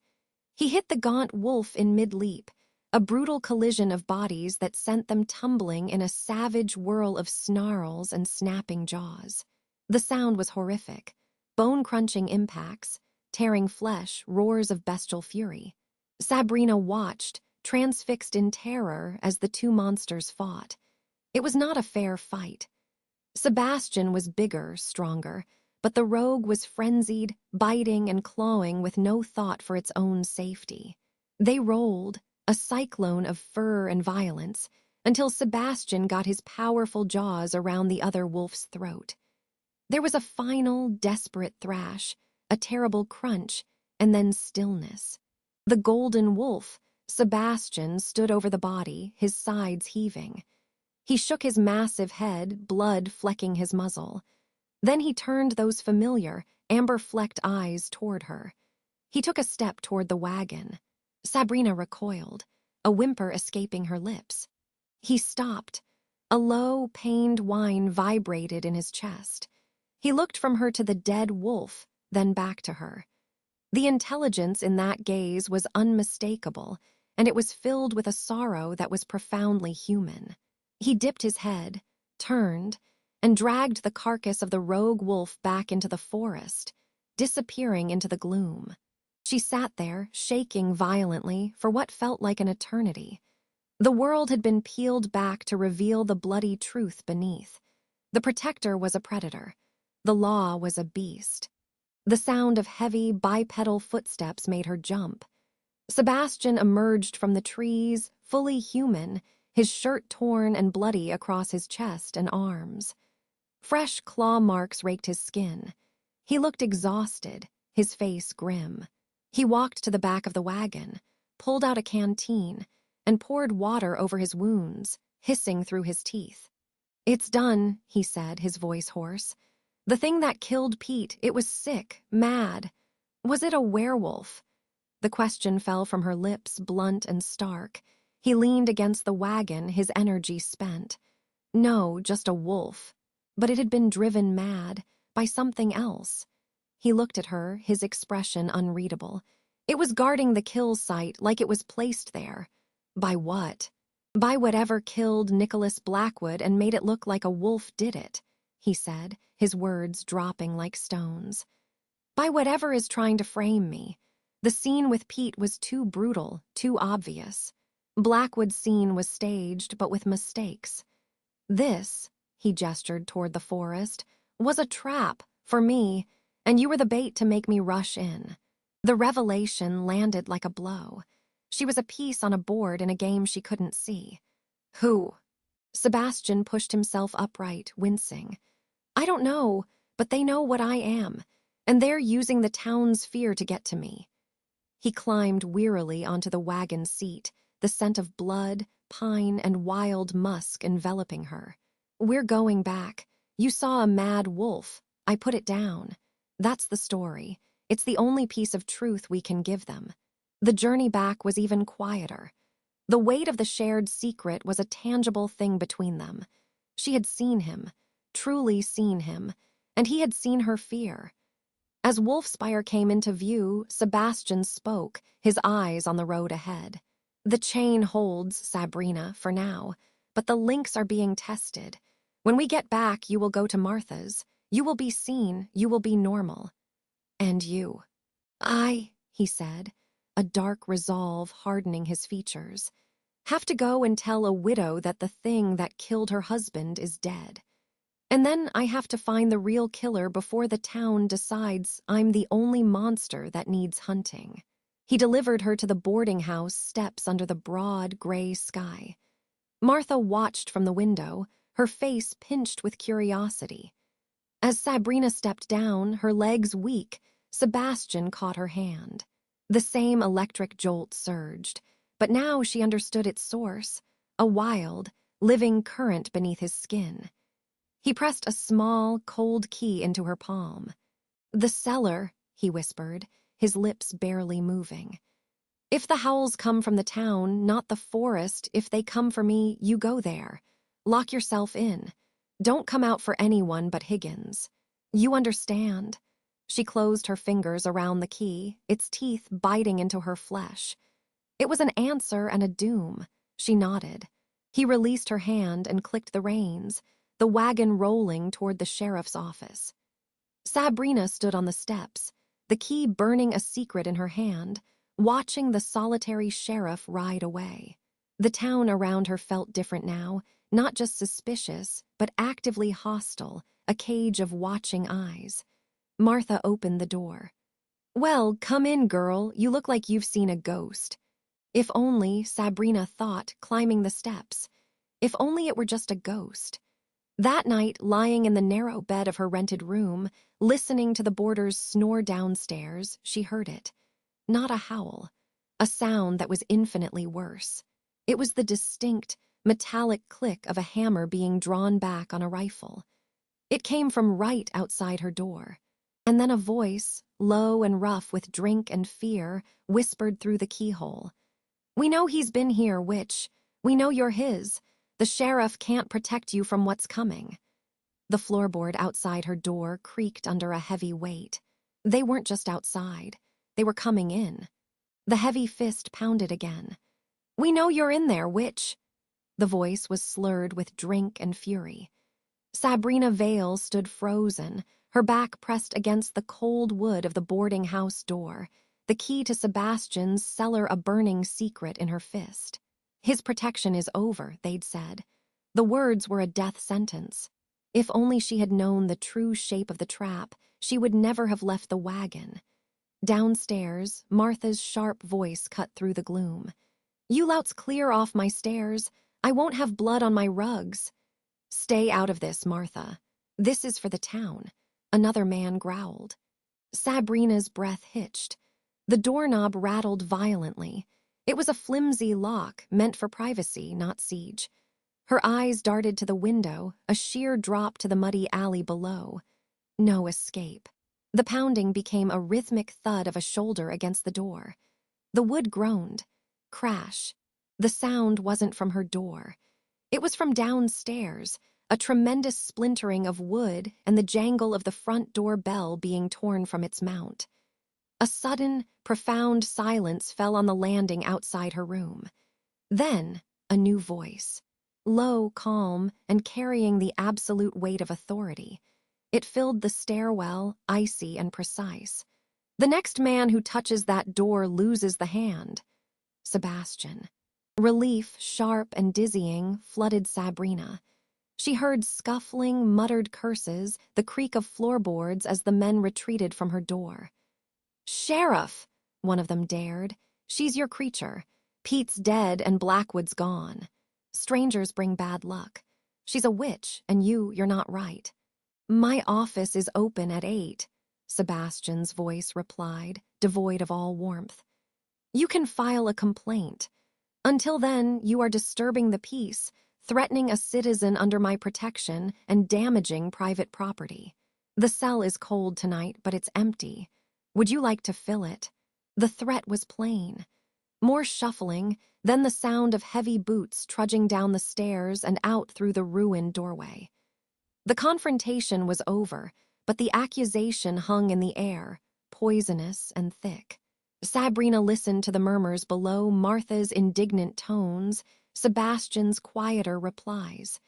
He hit the gaunt wolf in mid-leap, a brutal collision of bodies that sent them tumbling in a savage whirl of snarls and snapping jaws. The sound was horrific, bone-crunching impacts, tearing flesh, roars of bestial fury. Sabrina watched, transfixed in terror as the two monsters fought. It was not a fair fight. Sebastian was bigger, stronger, but the rogue was frenzied, biting and clawing with no thought for its own safety. They rolled, a cyclone of fur and violence, until Sebastian got his powerful jaws around the other wolf's throat. There was a final, desperate thrash, a terrible crunch, and then stillness. The golden wolf, Sebastian, stood over the body, his sides heaving. He shook his massive head, blood flecking his muzzle. Then he turned those familiar, amber-flecked eyes toward her. He took a step toward the wagon. Sabrina recoiled, a whimper escaping her lips. He stopped. A low, pained whine vibrated in his chest. He looked from her to the dead wolf, then back to her. The intelligence in that gaze was unmistakable, and it was filled with a sorrow that was profoundly human. He dipped his head, turned, and dragged the carcass of the rogue wolf back into the forest, disappearing into the gloom. She sat there, shaking violently, for what felt like an eternity. The world had been peeled back to reveal the bloody truth beneath. The protector was a predator. The law was a beast. The sound of heavy, bipedal footsteps made her jump. Sebastian emerged from the trees, fully human, his shirt torn and bloody across his chest and arms. Fresh claw marks raked his skin. He looked exhausted, his face grim. He walked to the back of the wagon, pulled out a canteen, and poured water over his wounds, hissing through his teeth. "It's done," he said, his voice hoarse. "The thing that killed Pete, it was sick, mad. Was it a werewolf?" The question fell from her lips, blunt and stark. He leaned against the wagon, his energy spent. No, just a wolf. But it had been driven mad by something else. He looked at her, his expression unreadable. It was guarding the kill site like it was placed there. By what? By whatever killed Nicholas Blackwood and made it look like a wolf did it, he said, his words dropping like stones. By whatever is trying to frame me. The scene with Pete was too brutal, too obvious. Blackwood's scene was staged, but with mistakes. This, he gestured toward the forest, was a trap for me, and you were the bait to make me rush in. The revelation landed like a blow. She was a piece on a board in a game she couldn't see. Who? Sebastian pushed himself upright, wincing. I don't know, but they know what I am, and they're using the town's fear to get to me. He climbed wearily onto the wagon seat, the scent of blood, pine, and wild musk enveloping her. We're going back. You saw a mad wolf. I put it down. That's the story. It's the only piece of truth we can give them. The journey back was even quieter. The weight of the shared secret was a tangible thing between them. She had seen him, truly seen him, and he had seen her fear. As Wolfspire came into view, Sebastian spoke, his eyes on the road ahead. The chain holds, Sabrina, for now, but the links are being tested. When we get back, you will go to Martha's. You will be seen, you will be normal. And you. He said, a dark resolve hardening his features, have to go and tell a widow that the thing that killed her husband is dead. And then I have to find the real killer before the town decides I'm the only monster that needs hunting. He delivered her to the boarding house steps under the broad, gray sky. Martha watched from the window, her face pinched with curiosity. As Sabrina stepped down, her legs weak, Sebastian caught her hand. The same electric jolt surged, but now she understood its source, a wild, living current beneath his skin. He pressed a small, cold key into her palm. "The cellar," he whispered, his lips barely moving. "If the howls come from the town, not the forest, if they come for me, you go there. Lock yourself in. Don't come out for anyone but Higgins. You understand." She closed her fingers around the key, its teeth biting into her flesh. It was an answer and a doom. She nodded. He released her hand and clicked the reins, the wagon rolling toward the sheriff's office. Sabrina stood on the steps, the key burning a secret in her hand, watching the solitary sheriff ride away. The town around her felt different now, not just suspicious, but actively hostile, a cage of watching eyes. Martha opened the door. "Well, come in, girl. You look like you've seen a ghost." If only, Sabrina thought, climbing the steps. If only it were just a ghost. That night, lying in the narrow bed of her rented room, listening to the boarders snore downstairs, she heard it. Not a howl. A sound that was infinitely worse. It was the distinct, metallic click of a hammer being drawn back on a rifle. It came from right outside her door. And then a voice, low and rough with drink and fear, whispered through the keyhole. "We know he's been here, witch. We know you're his. The sheriff can't protect you from what's coming." The floorboard outside her door creaked under a heavy weight. They weren't just outside. They were coming in. The heavy fist pounded again. "We know you're in there, witch." The voice was slurred with drink and fury. Sabrina Vale stood frozen, her back pressed against the cold wood of the boarding house door, the key to Sebastian's cellar a burning secret in her fist. His protection is over, they'd said. The words were a death sentence. If only she had known the true shape of the trap, she would never have left the wagon. Downstairs, Martha's sharp voice cut through the gloom. "You louts clear off my stairs. I won't have blood on my rugs." "Stay out of this, Martha. This is for the town," another man growled. Sabrina's breath hitched. The doorknob rattled violently. It was a flimsy lock, meant for privacy, not siege. Her eyes darted to the window, a sheer drop to the muddy alley below. No escape. The pounding became a rhythmic thud of a shoulder against the door. The wood groaned. Crash. The sound wasn't from her door. It was from downstairs, a tremendous splintering of wood and the jangle of the front door bell being torn from its mount. A sudden, profound silence fell on the landing outside her room. Then, a new voice. Low, calm, and carrying the absolute weight of authority. It filled the stairwell, icy and precise. "The next man who touches that door loses the hand." Sebastian. Relief, sharp and dizzying, flooded Sabrina. She heard scuffling, muttered curses, the creak of floorboards as the men retreated from her door. "Sheriff," one of them dared. "She's your creature. Pete's dead and Blackwood's gone. Strangers bring bad luck. She's a witch, and you're not right." "My office is open at 8, Sebastian's voice replied, devoid of all warmth. "You can file a complaint. Until then, you are disturbing the peace, threatening a citizen under my protection, and damaging private property. The cell is cold tonight, but it's empty. Would you like to fill it?" The threat was plain. More shuffling, then the sound of heavy boots trudging down the stairs and out through the ruined doorway. The confrontation was over, but the accusation hung in the air, poisonous and thick. Sabrina listened to the murmurs below, Martha's indignant tones, Sebastian's quieter replies.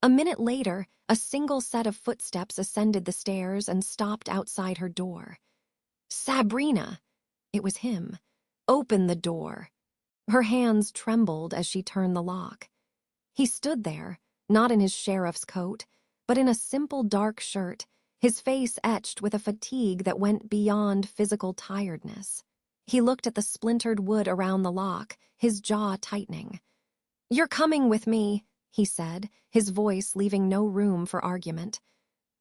A minute later, a single set of footsteps ascended the stairs and stopped outside her door. Sabrina! It was him. Open the door. Her hands trembled as she turned the lock. He stood there, not in his sheriff's coat, but in a simple dark shirt, his face etched with a fatigue that went beyond physical tiredness. He looked at the splintered wood around the lock, his jaw tightening. "You're coming with me," he said, his voice leaving no room for argument.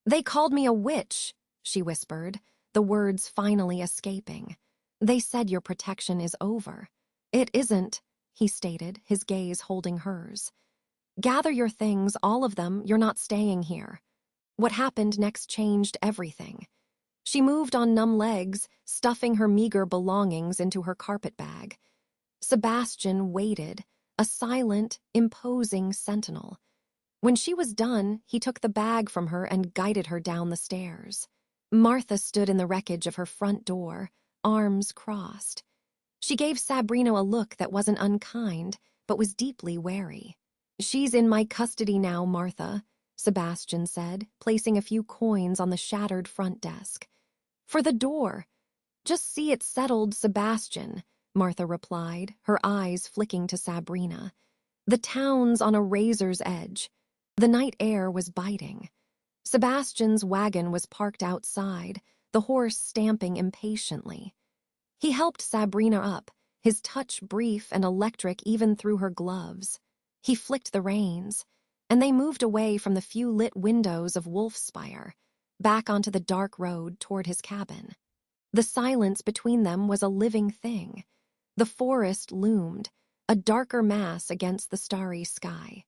"They called me a witch," she whispered, the words finally escaping. "They said your protection is over." "It isn't," he stated, his gaze holding hers. "Gather your things, all of them, you're not staying here." What happened next changed everything. She moved on numb legs, stuffing her meager belongings into her carpet bag. Sebastian waited, a silent, imposing sentinel. When she was done, he took the bag from her and guided her down the stairs. Martha stood in the wreckage of her front door, arms crossed. She gave Sabrina a look that wasn't unkind, but was deeply wary. "She's in my custody now, Martha," Sebastian said, placing a few coins on the shattered front desk. "For the door." "Just see it settled, Sebastian," Martha replied, her eyes flicking to Sabrina. "The town's on a razor's edge." The night air was biting. Sebastian's wagon was parked outside, the horse stamping impatiently. He helped Sabrina up, his touch brief and electric even through her gloves. He flicked the reins, and they moved away from the few lit windows of Wolfspire, back onto the dark road toward his cabin. The silence between them was a living thing. The forest loomed, a darker mass against the starry sky.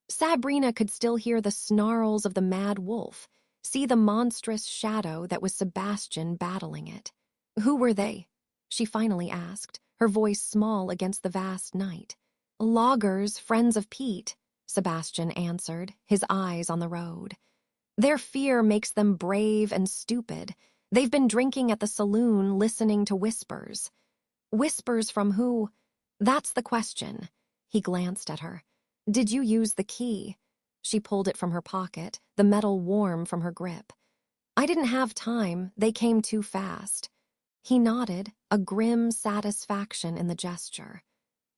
Sabrina could still hear the snarls of the mad wolf, see the monstrous shadow that was Sebastian battling it. "Who were they?" she finally asked, her voice small against the vast night. "Loggers, friends of Pete," Sebastian answered, his eyes on the road. "Their fear makes them brave and stupid. They've been drinking at the saloon, listening to whispers." "Whispers from who?" "That's the question." He glanced at her. "Did you use the key?" She pulled it from her pocket, the metal warm from her grip. "I didn't have time. They came too fast." He nodded, a grim satisfaction in the gesture.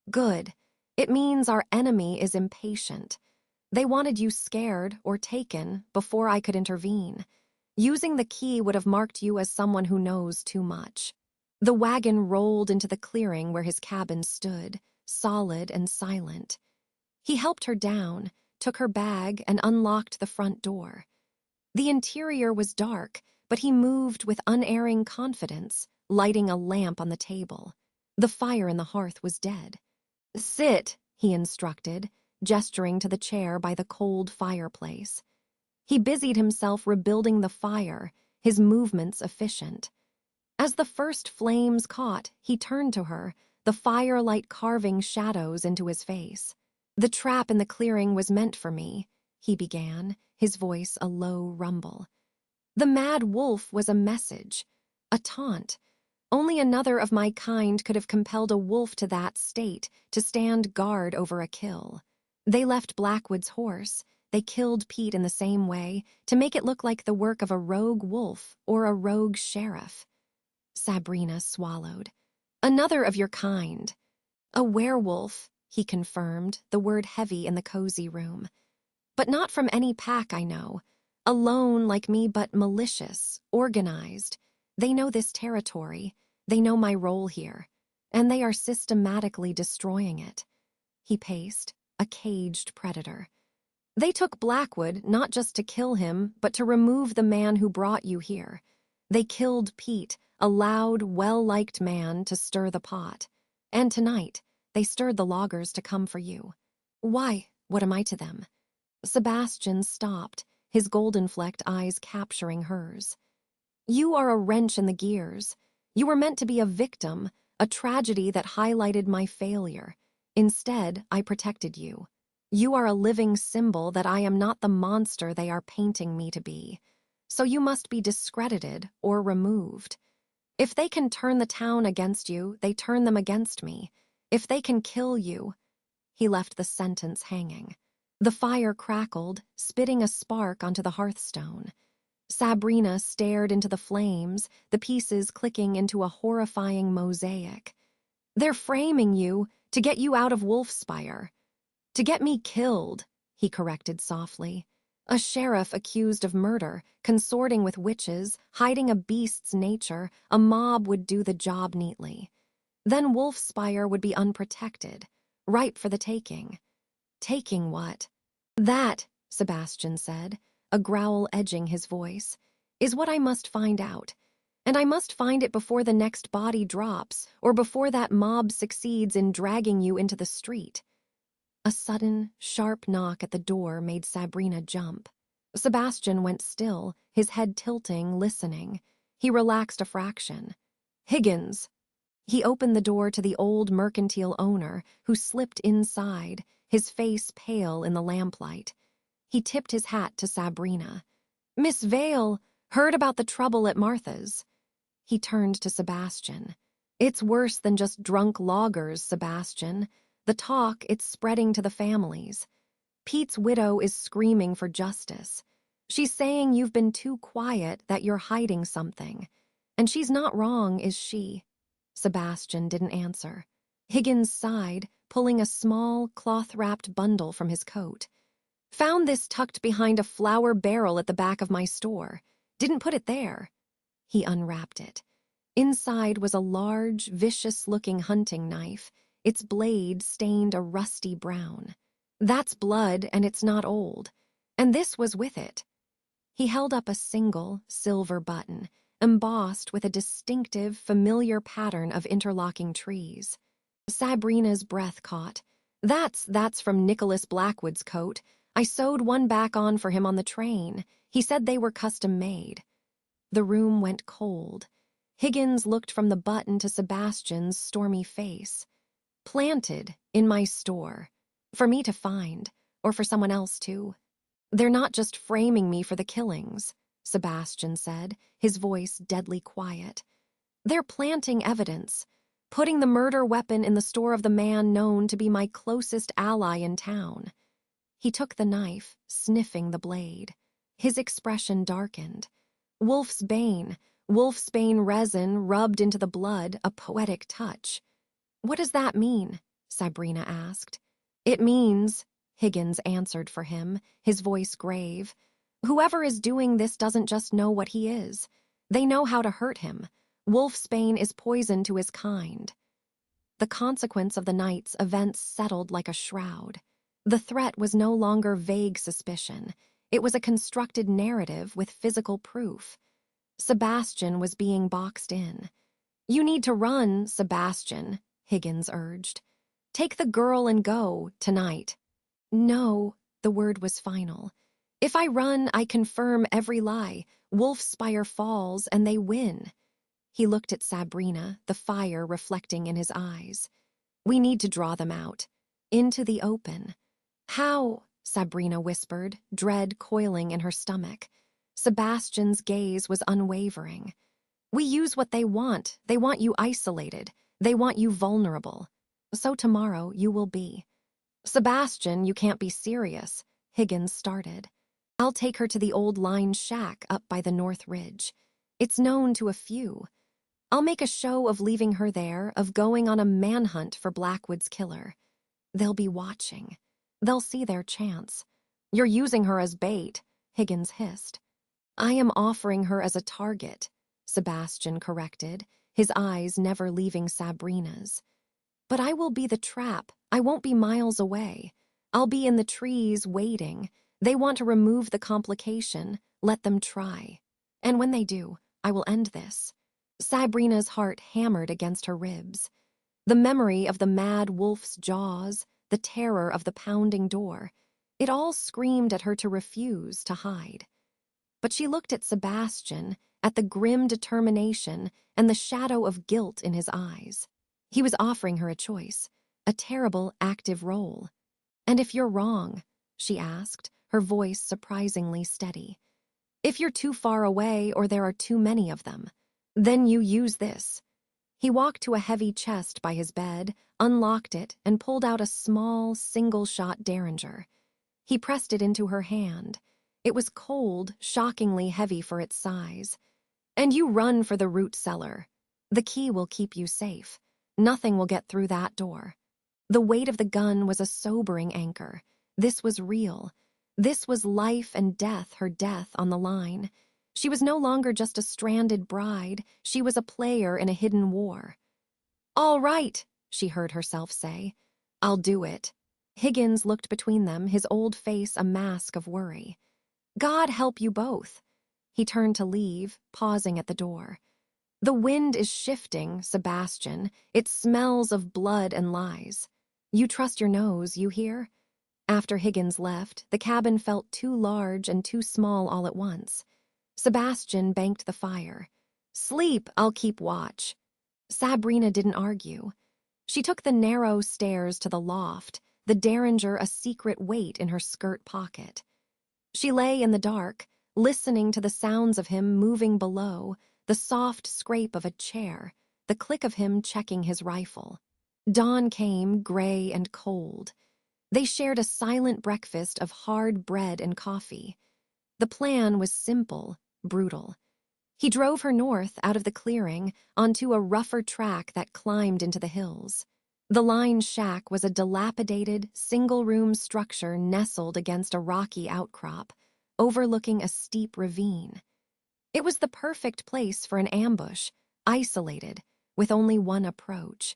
"Good. It means our enemy is impatient. They wanted you scared or taken before I could intervene. Using the key would have marked you as someone who knows too much." The wagon rolled into the clearing where his cabin stood, solid and silent. He helped her down, took her bag, and unlocked the front door. The interior was dark, but he moved with unerring confidence, lighting a lamp on the table. The fire in the hearth was dead. "Sit," he instructed, gesturing to the chair by the cold fireplace. He busied himself rebuilding the fire, his movements efficient. As the first flames caught, he turned to her, the firelight carving shadows into his face. "The trap in the clearing was meant for me," he began, his voice a low rumble. "The mad wolf was a message, a taunt. Only another of my kind could have compelled a wolf to that state, to stand guard over a kill. They left Blackwood's horse. They killed Pete in the same way, to make it look like the work of a rogue wolf or a rogue sheriff." Sabrina swallowed. "Another of your kind." "A werewolf," he confirmed, the word heavy in the cozy room. "But not from any pack I know. Alone like me, but malicious, organized. They know this territory. They know my role here. And they are systematically destroying it." He paced, a caged predator. "They took Blackwood not just to kill him, but to remove the man who brought you here. They killed Pete, a loud, well-liked man, to stir the pot. And tonight, they stirred the loggers to come for you." "Why? What am I to them?" Sebastian stopped, his golden-flecked eyes capturing hers. "You are a wrench in the gears. You were meant to be a victim, a tragedy that highlighted my failure. Instead, I protected you. You are a living symbol that I am not the monster they are painting me to be. So you must be discredited or removed. If they can turn the town against you, they turn them against me. If they can kill you—" He left the sentence hanging. The fire crackled, spitting a spark onto the hearthstone. Sabrina stared into the flames, the pieces clicking into a horrifying mosaic. "They're framing you to get you out of Wolfspire. To get me killed," he corrected softly. "A sheriff accused of murder, consorting with witches, hiding a beast's nature, a mob would do the job neatly. Then Wolfspire would be unprotected, ripe for the taking." "Taking what?" "That," Sebastian said, a growl edging his voice, "is what I must find out. And I must find it before the next body drops, or before that mob succeeds in dragging you into the street." A sudden, sharp knock at the door made Sabrina jump. Sebastian went still, his head tilting, listening. He relaxed a fraction. "Higgins!" He opened the door to the old mercantile owner, who slipped inside, his face pale in the lamplight. He tipped his hat to Sabrina. "Miss Vale, heard about the trouble at Martha's." He turned to Sebastian. "It's worse than just drunk loggers, Sebastian. The talk, it's spreading to the families. Pete's widow is screaming for justice. She's saying you've been too quiet, that you're hiding something. And she's not wrong, is she?" Sebastian didn't answer. Higgins sighed, pulling a small, cloth-wrapped bundle from his coat. "Found this tucked behind a flour barrel at the back of my store. Didn't put it there." He unwrapped it. Inside was a large, vicious-looking hunting knife, its blade stained a rusty brown. "That's blood, and it's not old. And this was with it." He held up a single, silver button, embossed with a distinctive, familiar pattern of interlocking trees. Sabrina's breath caught. That's from Nicholas Blackwood's coat. I sewed one back on for him on the train. He said they were custom-made." The room went cold. Higgins looked from the button to Sebastian's stormy face. "Planted in my store. For me to find, or for someone else too. They're not just framing me for the killings," Sebastian said, his voice deadly quiet. "They're planting evidence, putting the murder weapon in the store of the man known to be my closest ally in town." He took the knife, sniffing the blade. His expression darkened. Wolfsbane resin rubbed into the blood, a poetic touch. "What does that mean?" Sabrina asked. "It means," Higgins answered for him, his voice grave, "whoever is doing this doesn't just know what he is. They know how to hurt him. Wolfsbane is poison to his kind." The consequence of the night's events settled like a shroud. The threat was no longer vague suspicion. It was a constructed narrative with physical proof. Sebastian was being boxed in. "You need to run, Sebastian," Higgins urged. "Take the girl and go, tonight." "No," the word was final. "If I run, I confirm every lie. Wolfspire falls, and they win." He looked at Sabrina, the fire reflecting in his eyes. "We need to draw them out. Into the open." "How?" Sabrina whispered, dread coiling in her stomach. Sebastian's gaze was unwavering. "We use what they want. They want you isolated. They want you vulnerable. So tomorrow you will be." "Sebastian, you can't be serious," Higgins started. "I'll take her to the old line shack up by the North Ridge. It's known to a few. I'll make a show of leaving her there, of going on a manhunt for Blackwood's killer. They'll be watching. They'll see their chance." "You're using her as bait," Higgins hissed. "I am offering her as a target," Sebastian corrected, his eyes never leaving Sabrina's. "But I will be the trap. I won't be miles away. I'll be in the trees waiting. They want to remove the complication. Let them try. And when they do, I will end this." Sabrina's heart hammered against her ribs. The memory of the mad wolf's jaws, the terror of the pounding door, it all screamed at her to refuse, to hide. But she looked at Sebastian, at the grim determination and the shadow of guilt in his eyes. He was offering her a choice, a terrible, active role. "And if you're wrong?" she asked, her voice surprisingly steady. "If you're too far away or there are too many of them, then you use this." He walked to a heavy chest by his bed, unlocked it, and pulled out a small, single-shot Derringer. He pressed it into her hand. It was cold, shockingly heavy for its size. And you run for the root cellar. The key will keep you safe. Nothing will get through that door. The weight of the gun was a sobering anchor. This was real. This was life and death, her death on the line. She was no longer just a stranded bride. She was a player in a hidden war. "All right," she heard herself say. "I'll do it." Higgins looked between them, his old face a mask of worry. "God help you both." He turned to leave, pausing at the door. "The wind is shifting, Sebastian. It smells of blood and lies. You trust your nose, you hear?" After Higgins left, the cabin felt too large and too small all at once. Sebastian banked the fire. "Sleep, I'll keep watch." Sabrina didn't argue. She took the narrow stairs to the loft, the derringer a secret weight in her skirt pocket. She lay in the dark, listening to the sounds of him moving below, the soft scrape of a chair, the click of him checking his rifle. Dawn came, gray and cold. They shared a silent breakfast of hard bread and coffee. The plan was simple, brutal. He drove her north out of the clearing onto a rougher track that climbed into the hills. The line shack was a dilapidated, single-room structure nestled against a rocky outcrop, overlooking a steep ravine. It was the perfect place for an ambush, isolated, with only one approach.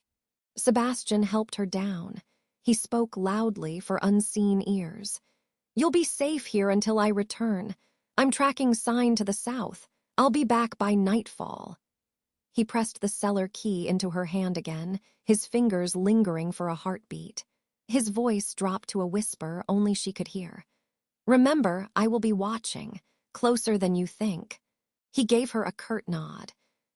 Sebastian helped her down. He spoke loudly for unseen ears. "You'll be safe here until I return. I'm tracking sign to the south. I'll be back by nightfall." He pressed the cellar key into her hand again, his fingers lingering for a heartbeat. His voice dropped to a whisper only she could hear. "Remember, I will be watching, closer than you think." He gave her a curt nod,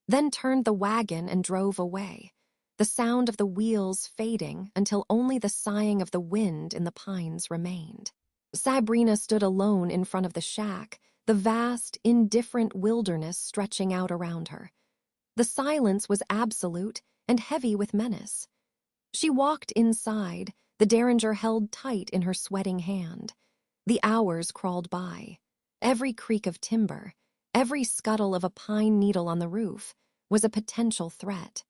then turned the wagon and drove away, the sound of the wheels fading until only the sighing of the wind in the pines remained. Sabrina stood alone in front of the shack, the vast, indifferent wilderness stretching out around her. The silence was absolute and heavy with menace. She walked inside, the derringer held tight in her sweating hand. The hours crawled by. Every creak of timber, every scuttle of a pine needle on the roof, was a potential threat.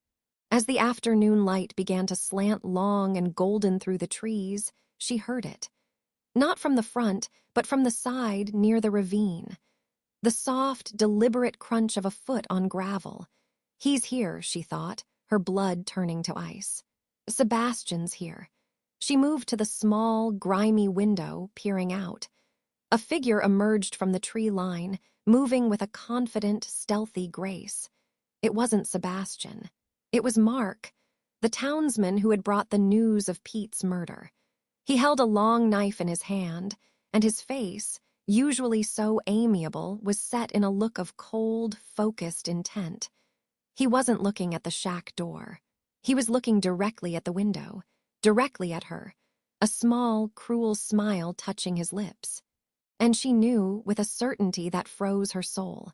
As the afternoon light began to slant long and golden through the trees, she heard it. Not from the front, but from the side near the ravine. The soft, deliberate crunch of a foot on gravel. He's here, she thought, her blood turning to ice. Sebastian's here. She moved to the small, grimy window, peering out. A figure emerged from the tree line, moving with a confident, stealthy grace. It wasn't Sebastian. It was Mark, the townsman who had brought the news of Pete's murder. He held a long knife in his hand, and his face, usually so amiable, was set in a look of cold, focused intent. He wasn't looking at the shack door. He was looking directly at the window, directly at her, a small, cruel smile touching his lips. And she knew, with a certainty that froze her soul.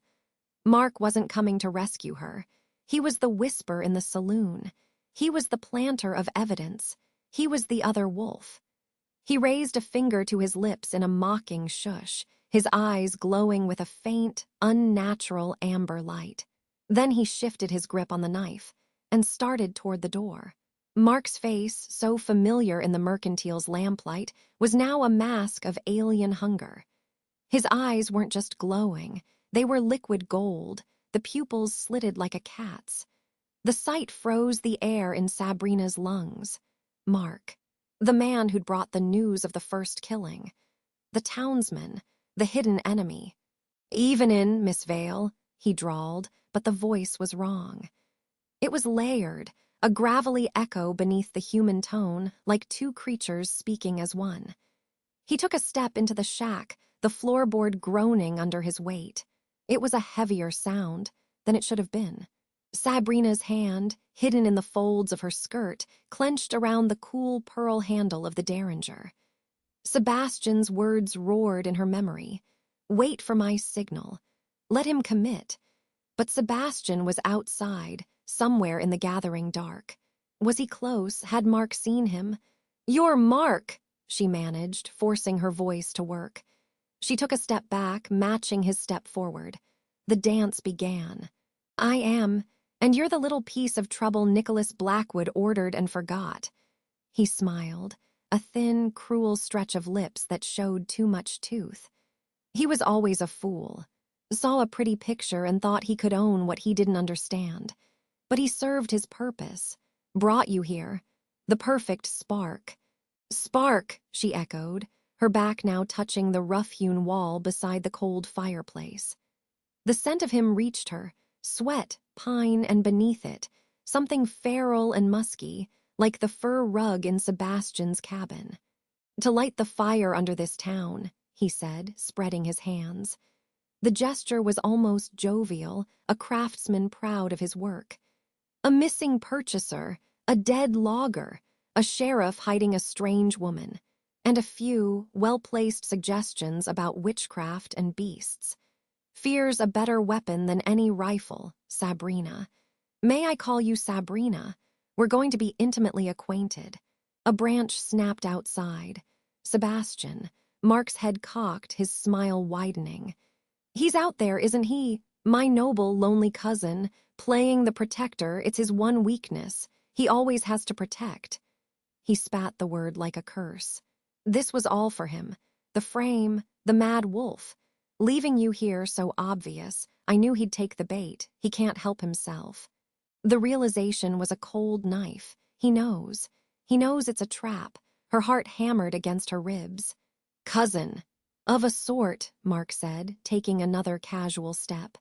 Mark wasn't coming to rescue her. He was the whisper in the saloon. He was the planter of evidence. He was the other wolf. He raised a finger to his lips in a mocking shush, his eyes glowing with a faint, unnatural amber light. Then he shifted his grip on the knife and started toward the door. Mark's face, so familiar in the mercantile's lamplight, was now a mask of alien hunger. His eyes weren't just glowing, they were liquid gold, the pupils slitted like a cat's. The sight froze the air in Sabrina's lungs. Mark, the man who'd brought the news of the first killing. The townsman, the hidden enemy. "Even in, Miss Vale," he drawled, but the voice was wrong. It was layered, a gravelly echo beneath the human tone, like two creatures speaking as one. He took a step into the shack, the floorboard groaning under his weight. It was a heavier sound than it should have been. Sabrina's hand, hidden in the folds of her skirt, clenched around the cool pearl handle of the derringer. Sebastian's words roared in her memory. "Wait for my signal. Let him commit." But Sebastian was outside, somewhere in the gathering dark. Was he close? Had Mark seen him? "You're Mark," she managed, forcing her voice to work. She took a step back, matching his step forward. The dance began. I am, and you're the little piece of trouble Nicholas Blackwood ordered and forgot. He smiled, a thin, cruel stretch of lips that showed too much tooth. He was always a fool. Saw a pretty picture and thought he could own what he didn't understand. But he served his purpose. Brought you here. The perfect spark. Spark, she echoed, her back now touching the rough-hewn wall beside the cold fireplace. The scent of him reached her, sweat, pine, and beneath it, something feral and musky, like the fur rug in Sebastian's cabin. To light the fire under this town, he said, spreading his hands. The gesture was almost jovial, a craftsman proud of his work. A missing purchaser, a dead logger, a sheriff hiding a strange woman, and a few well-placed suggestions about witchcraft and beasts. Fear's a better weapon than any rifle, Sabrina. May I call you Sabrina? We're going to be intimately acquainted. A branch snapped outside. Sebastian, Mark's head cocked, his smile widening. He's out there, isn't he? My noble, lonely cousin, playing the protector. It's his one weakness. He always has to protect. He spat the word like a curse. This was all for him. The frame, the mad wolf. Leaving you here so obvious, I knew he'd take the bait. He can't help himself. The realization was a cold knife. He knows. He knows it's a trap. Her heart hammered against her ribs. Cousin. Of a sort, Mark said, taking another casual step.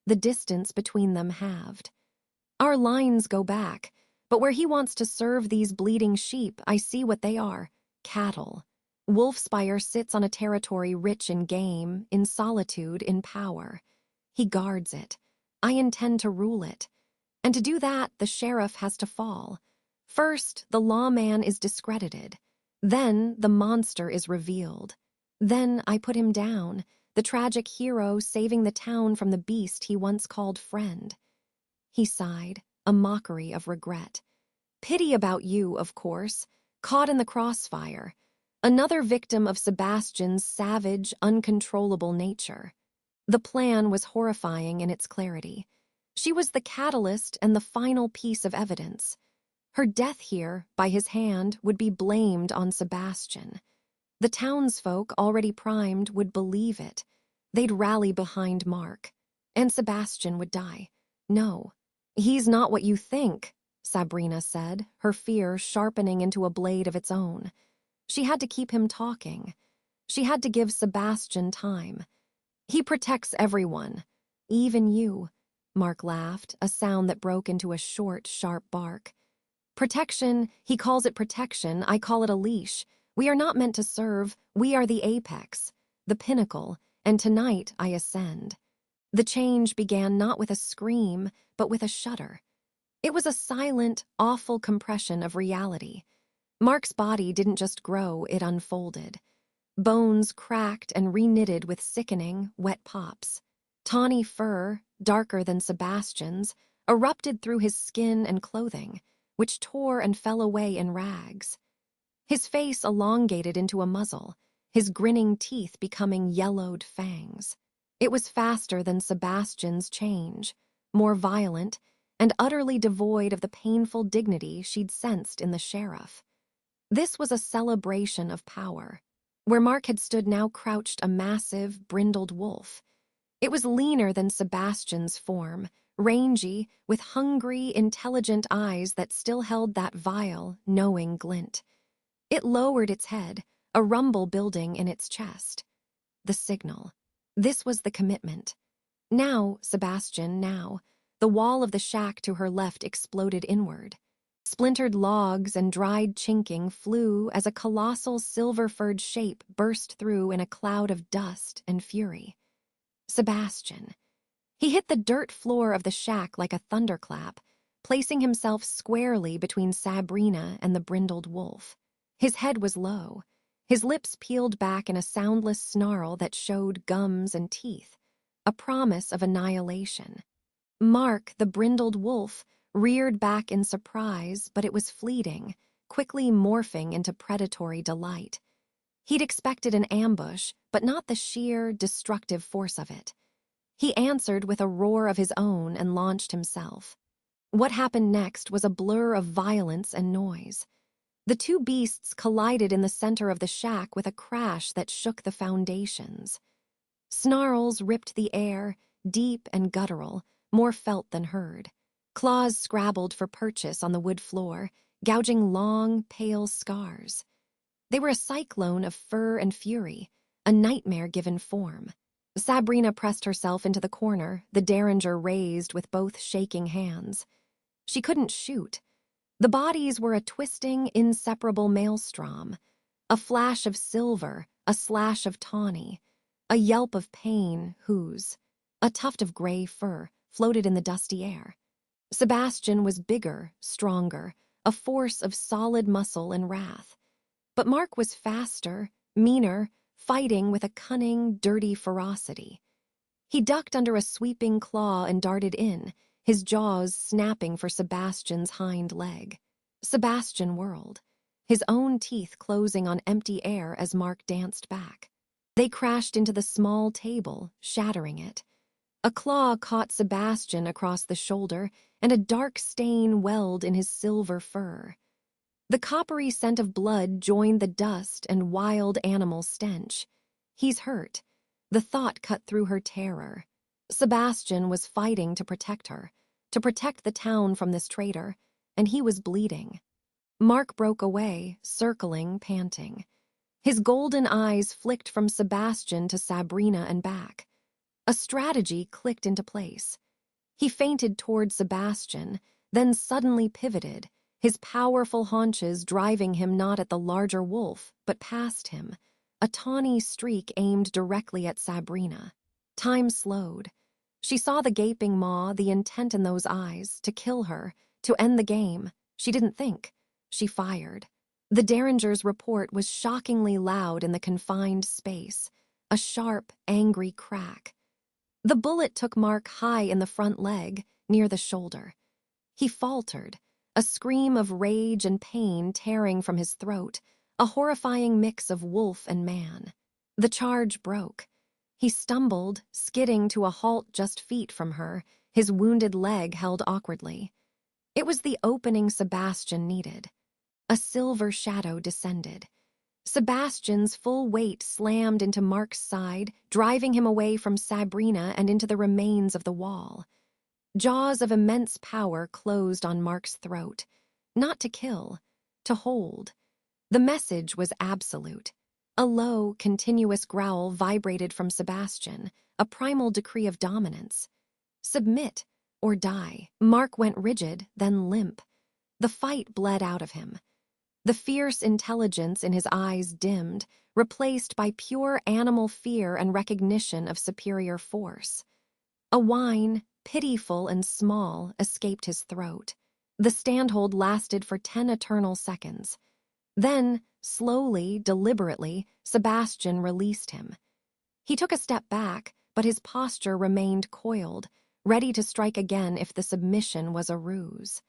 The distance between them halved. Our lines go back, but where he wants to serve these bleeding sheep, I see what they are. Cattle. Wolfspire sits on a territory rich in game, in solitude, in power. He guards it. I intend to rule it. And to do that, the sheriff has to fall. First, the lawman is discredited. Then, the monster is revealed. Then I put him down, the tragic hero saving the town from the beast he once called friend. He sighed, a mockery of regret. Pity about you, of course, caught in the crossfire. Another victim of Sebastian's savage, uncontrollable nature. The plan was horrifying in its clarity. She was the catalyst and the final piece of evidence. Her death here, by his hand, would be blamed on Sebastian. The townsfolk, already primed, would believe it. They'd rally behind Mark. And Sebastian would die. No, he's not what you think, Sabrina said, her fear sharpening into a blade of its own. She had to keep him talking. She had to give Sebastian time. He protects everyone, even you, Mark laughed, a sound that broke into a short, sharp bark. Protection, he calls it protection, I call it a leash. We are not meant to serve, we are the apex, the pinnacle, and tonight I ascend. The change began not with a scream, but with a shudder. It was a silent, awful compression of reality. Mark's body didn't just grow, it unfolded. Bones cracked and reknitted with sickening, wet pops. Tawny fur, darker than Sebastian's, erupted through his skin and clothing, which tore and fell away in rags. His face elongated into a muzzle, his grinning teeth becoming yellowed fangs. It was faster than Sebastian's change, more violent, and utterly devoid of the painful dignity she'd sensed in the sheriff. This was a celebration of power. Where Mark had stood now crouched a massive, brindled wolf. It was leaner than Sebastian's form, rangy, with hungry, intelligent eyes that still held that vile, knowing glint. It lowered its head, a rumble building in its chest. The signal. This was the commitment. Now, Sebastian, now. The wall of the shack to her left exploded inward. Splintered logs and dried chinking flew as a colossal silver-furred shape burst through in a cloud of dust and fury. Sebastian. He hit the dirt floor of the shack like a thunderclap, placing himself squarely between Sabrina and the brindled wolf. His head was low, his lips peeled back in a soundless snarl that showed gums and teeth, a promise of annihilation. Mark, the brindled wolf, reared back in surprise, but it was fleeting, quickly morphing into predatory delight. He'd expected an ambush, but not the sheer, destructive force of it. He answered with a roar of his own and launched himself. What happened next was a blur of violence and noise. The two beasts collided in the center of the shack with a crash that shook the foundations. Snarls ripped the air, deep and guttural, more felt than heard. Claws scrabbled for purchase on the wood floor, gouging long, pale scars. They were a cyclone of fur and fury, a nightmare given form. Sabrina pressed herself into the corner, the derringer raised with both shaking hands. She couldn't shoot. The bodies were a twisting, inseparable maelstrom. A flash of silver, a slash of tawny. A yelp of pain, whose. A tuft of gray fur floated in the dusty air. Sebastian was bigger, stronger, a force of solid muscle and wrath. But Mark was faster, meaner, fighting with a cunning, dirty ferocity. He ducked under a sweeping claw and darted in, his jaws snapping for Sebastian's hind leg. Sebastian whirled, his own teeth closing on empty air as Mark danced back. They crashed into the small table, shattering it. A claw caught Sebastian across the shoulder, and a dark stain welled in his silver fur. The coppery scent of blood joined the dust and wild animal stench. He's hurt. The thought cut through her terror. Sebastian was fighting to protect her, to protect the town from this traitor, and he was bleeding. Mark broke away, circling, panting. His golden eyes flicked from Sebastian to Sabrina and back. A strategy clicked into place. He feinted toward Sebastian, then suddenly pivoted, his powerful haunches driving him not at the larger wolf, but past him, a tawny streak aimed directly at Sabrina. Time slowed. She saw the gaping maw, the intent in those eyes, to kill her, to end the game. She didn't think. She fired. The Derringer's report was shockingly loud in the confined space, a sharp, angry crack. The bullet took Mark high in the front leg, near the shoulder. He faltered, a scream of rage and pain tearing from his throat, a horrifying mix of wolf and man. The charge broke. He stumbled, skidding to a halt just feet from her, his wounded leg held awkwardly. It was the opening Sebastian needed. A silver shadow descended. Sebastian's full weight slammed into Mark's side, driving him away from Sabrina and into the remains of the wall. Jaws of immense power closed on Mark's throat. Not to kill, to hold. The message was absolute. A low, continuous growl vibrated from Sebastian, a primal decree of dominance. Submit or die. Mark went rigid, then limp. The fight bled out of him. The fierce intelligence in his eyes dimmed, replaced by pure animal fear and recognition of superior force. A whine, pitiful and small, escaped his throat. The standhold lasted for 10 eternal seconds. Then, slowly, deliberately, Sebastian released him. He took a step back, but his posture remained coiled, ready to strike again if the submission was a ruse.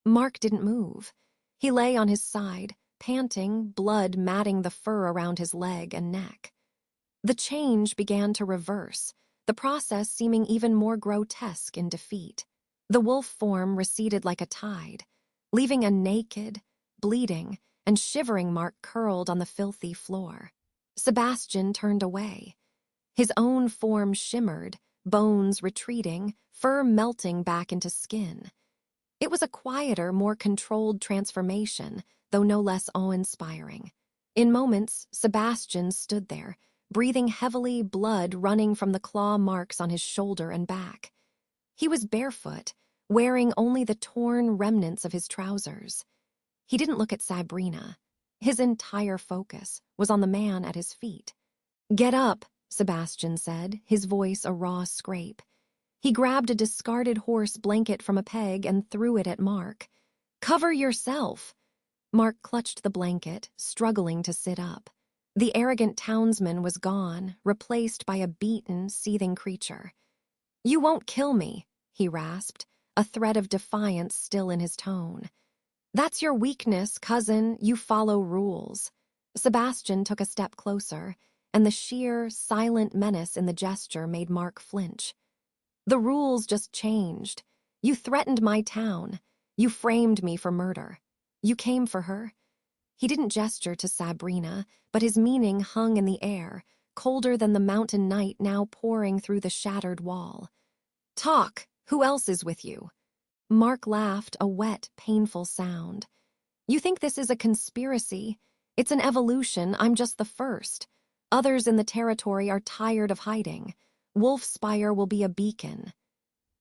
Mark didn't move. He lay on his side, panting, blood matting the fur around his leg and neck. The change began to reverse, the process seeming even more grotesque in defeat. The wolf form receded like a tide, leaving a naked, bleeding, and shivering Mark curled on the filthy floor. Sebastian turned away. His own form shimmered, bones retreating, fur melting back into skin. It was a quieter, more controlled transformation, though no less awe-inspiring. In moments, Sebastian stood there, breathing heavily, blood running from the claw marks on his shoulder and back. He was barefoot, wearing only the torn remnants of his trousers. He didn't look at Sabrina. His entire focus was on the man at his feet. "Get up," Sebastian said, his voice a raw scrape. He grabbed a discarded horse blanket from a peg and threw it at Mark. "Cover yourself!" Mark clutched the blanket, struggling to sit up. The arrogant townsman was gone, replaced by a beaten, seething creature. "You won't kill me," he rasped, a thread of defiance still in his tone. "That's your weakness, cousin. You follow rules." Sebastian took a step closer, and the sheer, silent menace in the gesture made Mark flinch. The rules just changed. You threatened my town. You framed me for murder. You came for her. He didn't gesture to Sabrina, but his meaning hung in the air, colder than the mountain night now pouring through the shattered wall. Talk! Who else is with you? Mark laughed, a wet, painful sound. You think this is a conspiracy? It's an evolution, I'm just the first. Others in the territory are tired of hiding. Wolfspire will be a beacon.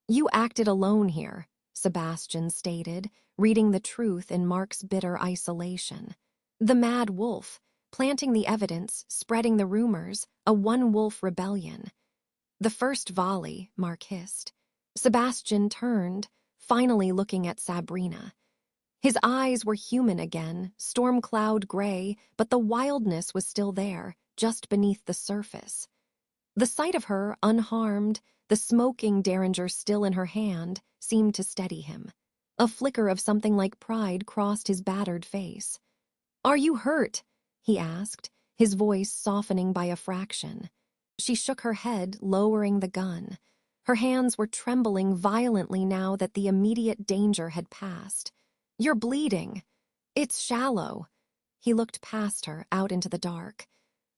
You acted alone here, Sebastian stated, reading the truth in Mark's bitter isolation. The mad wolf, planting the evidence, spreading the rumors, a one-wolf rebellion. The first volley, Mark hissed. Sebastian turned, finally looking at Sabrina. His eyes were human again, storm cloud gray, but the wildness was still there, just beneath the surface. The sight of her, unharmed, the smoking derringer still in her hand, seemed to steady him. A flicker of something like pride crossed his battered face. Are you hurt? He asked, his voice softening by a fraction. She shook her head, lowering the gun. Her hands were trembling violently now that the immediate danger had passed. You're bleeding. It's shallow. He looked past her, out into the dark.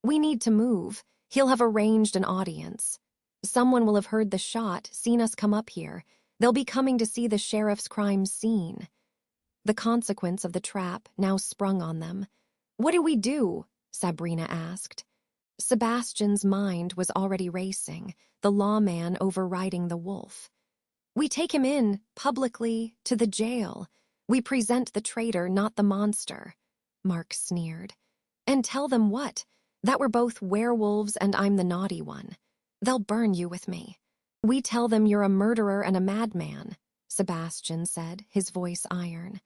We need to move. He'll have arranged an audience. Someone will have heard the shot, seen us come up here. They'll be coming to see the sheriff's crime scene. The consequence of the trap now sprung on them. What do we do? Sabrina asked. Sebastian's mind was already racing, the lawman overriding the wolf. We take him in, publicly, to the jail. We present the traitor, not the monster. Mark sneered. And tell them what? That we're both werewolves and I'm the naughty one. They'll burn you with me. We tell them you're a murderer and a madman, Sebastian said, his voice iron.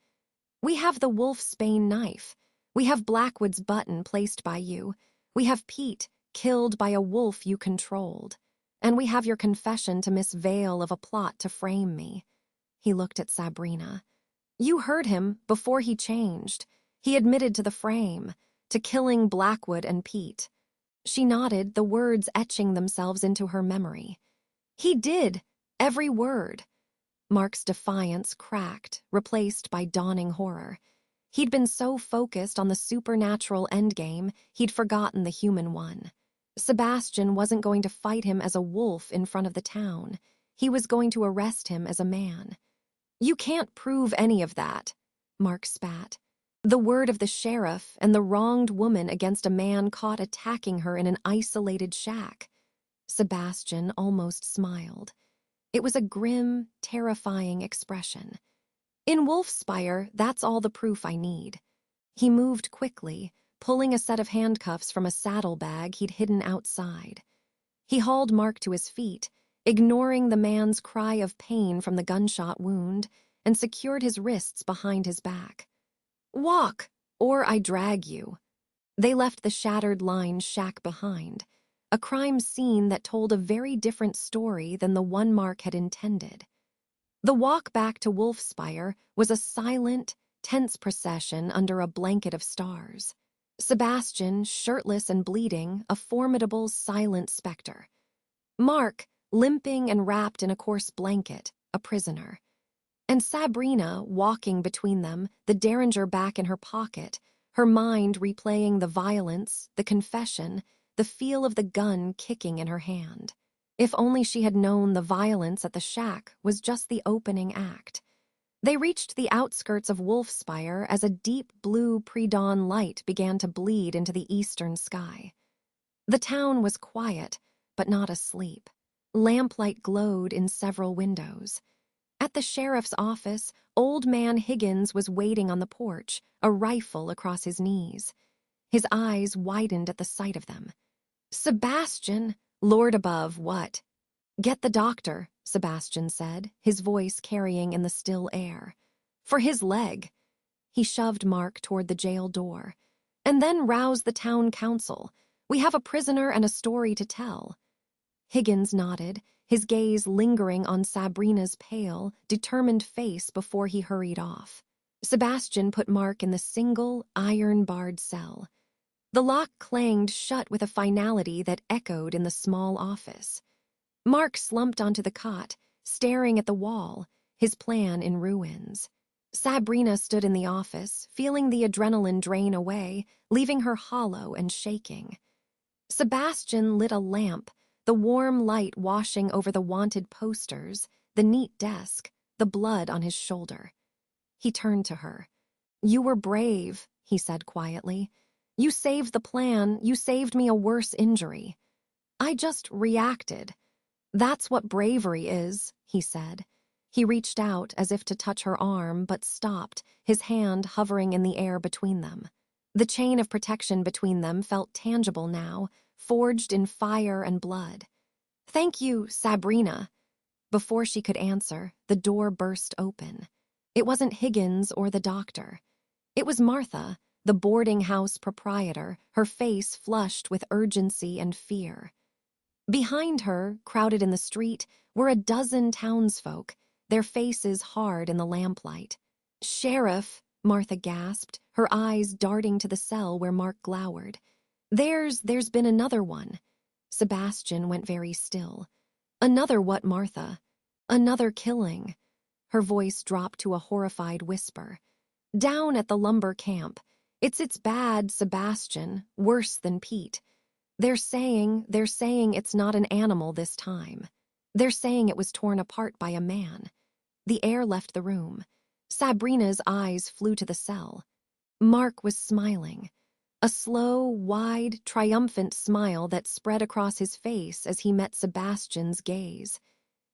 We have the wolfsbane knife. We have Blackwood's button placed by you. We have Pete, killed by a wolf you controlled. And we have your confession to Miss Vale of a plot to frame me. He looked at Sabrina. You heard him before he changed. He admitted to the frame, to killing Blackwood and Pete. She nodded, the words etching themselves into her memory. He did, every word. Mark's defiance cracked, replaced by dawning horror. He'd been so focused on the supernatural endgame, he'd forgotten the human one. Sebastian wasn't going to fight him as a wolf in front of the town. He was going to arrest him as a man. You can't prove any of that, Mark spat. The word of the sheriff and the wronged woman against a man caught attacking her in an isolated shack. Sebastian almost smiled. It was a grim, terrifying expression. In Wolfspire, that's all the proof I need. He moved quickly, pulling a set of handcuffs from a saddlebag he'd hidden outside. He hauled Mark to his feet, ignoring the man's cry of pain from the gunshot wound, and secured his wrists behind his back. Walk, or I drag you. They left the shattered line shack behind, a crime scene that told a very different story than the one Mark had intended. The walk back to Wolfspire was a silent, tense procession under a blanket of stars. Sebastian, shirtless and bleeding, a formidable, silent specter. Mark, limping and wrapped in a coarse blanket, a prisoner. And Sabrina, walking between them, the derringer back in her pocket, her mind replaying the violence, the confession, the feel of the gun kicking in her hand. If only she had known the violence at the shack was just the opening act. They reached the outskirts of Wolfspire as a deep blue pre-dawn light began to bleed into the eastern sky. The town was quiet, but not asleep. Lamplight glowed in several windows. At the sheriff's office, old man Higgins was waiting on the porch, a rifle across his knees. His eyes widened at the sight of them. Sebastian! Lord above, what? Get the doctor, Sebastian said, his voice carrying in the still air. For his leg. He shoved Mark toward the jail door. And then rouse the town council. We have a prisoner and a story to tell. Higgins nodded, his gaze lingering on Sabrina's pale, determined face before he hurried off. Sebastian put Mark in the single, iron-barred cell. The lock clanged shut with a finality that echoed in the small office. Mark slumped onto the cot, staring at the wall, his plan in ruins. Sabrina stood in the office, feeling the adrenaline drain away, leaving her hollow and shaking. Sebastian lit a lamp, the warm light washing over the wanted posters, the neat desk, the blood on his shoulder. He turned to her. "You were brave," he said quietly. "You saved the plan, you saved me a worse injury. I just reacted. That's what bravery is," he said. He reached out as if to touch her arm, but stopped, his hand hovering in the air between them. The chain of protection between them felt tangible now, forged in fire and blood. "Thank you, Sabrina." Before she could answer, the door burst open. It wasn't Higgins or the doctor. It was Martha, the boarding house proprietor, her face flushed with urgency and fear. Behind her, crowded in the street, were a dozen townsfolk, their faces hard in the lamplight. "Sheriff," Martha gasped, her eyes darting to the cell where Mark glowered. There's been another one." Sebastian went very still. "Another what, Martha?" "Another killing." Her voice dropped to a horrified whisper. "Down at the lumber camp. It's bad, Sebastian, worse than Pete. They're saying it's not an animal this time. They're saying it was torn apart by a man." The air left the room. Sabrina's eyes flew to the cell. Mark was smiling. A slow, wide, triumphant smile that spread across his face as he met Sebastian's gaze.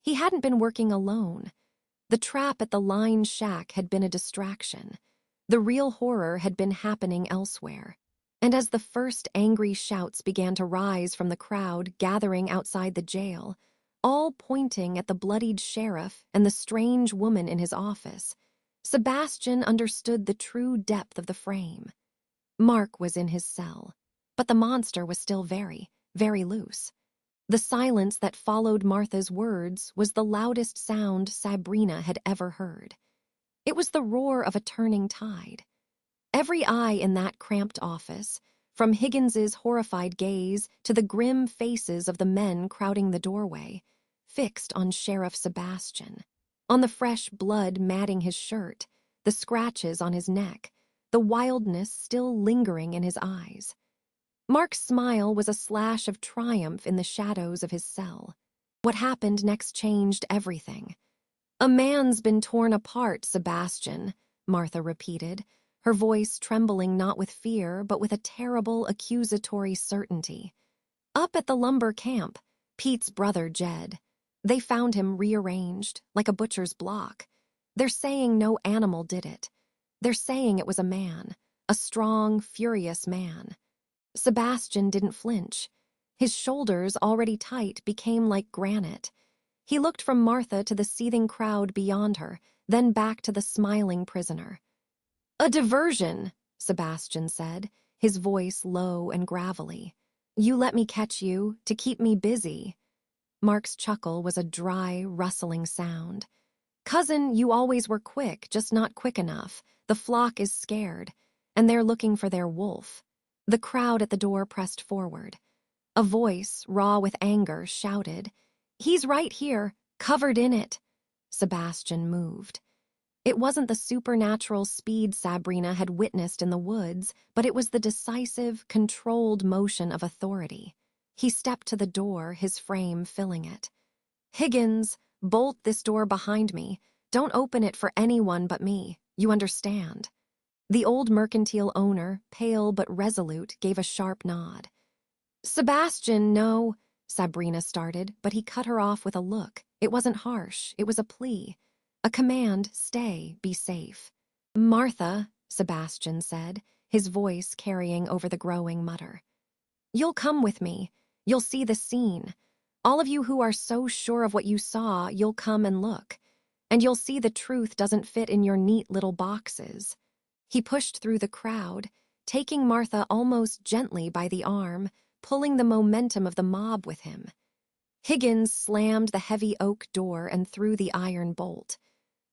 He hadn't been working alone. The trap at the line shack had been a distraction. The real horror had been happening elsewhere. And as the first angry shouts began to rise from the crowd gathering outside the jail, all pointing at the bloodied sheriff and the strange woman in his office, Sebastian understood the true depth of the frame. Mark was in his cell, but the monster was still very, very loose. The silence that followed Martha's words was the loudest sound Sabrina had ever heard. It was the roar of a turning tide. Every eye in that cramped office, from Higgins's horrified gaze to the grim faces of the men crowding the doorway, fixed on Sheriff Sebastian, on the fresh blood matting his shirt, the scratches on his neck, the wildness still lingering in his eyes. Mark's smile was a slash of triumph in the shadows of his cell. What happened next changed everything. "A man's been torn apart, Sebastian," Martha repeated, her voice trembling not with fear but with a terrible accusatory certainty. "Up at the lumber camp, Pete's brother Jed. They found him rearranged, like a butcher's block. They're saying no animal did it. They're saying it was a man, a strong, furious man." Sebastian didn't flinch. His shoulders, already tight, became like granite. He looked from Martha to the seething crowd beyond her, then back to the smiling prisoner. "A diversion," Sebastian said, his voice low and gravelly. "You let me catch you, to keep me busy." Mark's chuckle was a dry, rustling sound. "Cousin, you always were quick, just not quick enough. The flock is scared, and they're looking for their wolf." The crowd at the door pressed forward. A voice, raw with anger, shouted, "He's right here, covered in it." Sebastian moved. It wasn't the supernatural speed Sabrina had witnessed in the woods, but it was the decisive, controlled motion of authority. He stepped to the door, his frame filling it. "Higgins, bolt this door behind me. Don't open it for anyone but me. You understand?" The old mercantile owner, pale but resolute, gave a sharp nod. "Sebastian, no," Sabrina started, but he cut her off with a look. It wasn't harsh, it was a plea. A command, stay, be safe. "Martha," Sebastian said, his voice carrying over the growing mutter. "You'll come with me. You'll see the scene. All of you who are so sure of what you saw, you'll come and look. And you'll see the truth doesn't fit in your neat little boxes." He pushed through the crowd, taking Martha almost gently by the arm, pulling the momentum of the mob with him. Higgins slammed the heavy oak door and threw the iron bolt.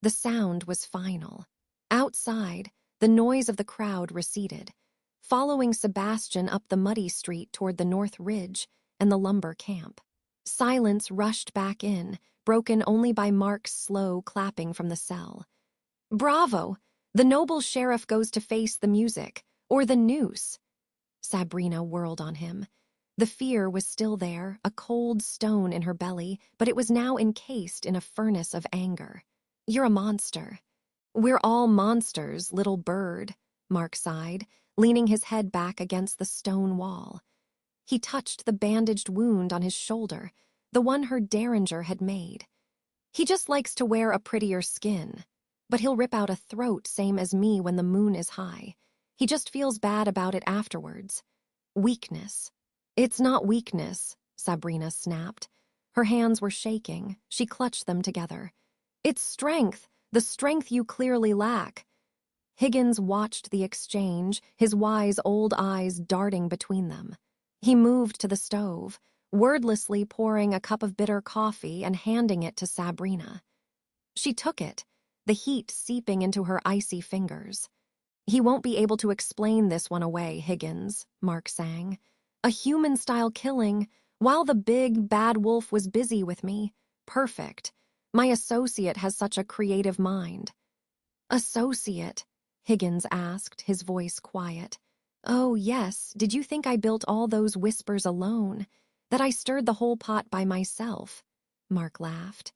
The sound was final. Outside, the noise of the crowd receded. following Sebastian up the muddy street toward the North Ridge and the lumber camp. Silence rushed back in, broken only by Mark's slow clapping from the cell. "Bravo! The noble sheriff goes to face the music, or the noose." Sabrina whirled on him. The fear was still there, a cold stone in her belly, but it was now encased in a furnace of anger. "You're a monster." "We're all monsters, little bird," Mark sighed, leaning his head back against the stone wall. He touched the bandaged wound on his shoulder, the one her derringer had made. "He just likes to wear a prettier skin. But he'll rip out a throat same as me when the moon is high. He just feels bad about it afterwards. Weakness." "It's not weakness," Sabrina snapped. Her hands were shaking. She clutched them together. "It's strength, the strength you clearly lack." Higgins watched the exchange, his wise old eyes darting between them. He moved to the stove, wordlessly pouring a cup of bitter coffee and handing it to Sabrina. She took it, the heat seeping into her icy fingers. "He won't be able to explain this one away, Higgins," Mark sang. "A human-style killing, while the big, bad wolf was busy with me. Perfect. My associate has such a creative mind." "Associate?" Higgins asked, his voice quiet. "Oh, yes, did you think I built all those whispers alone? That I stirred the whole pot by myself?" Mark laughed.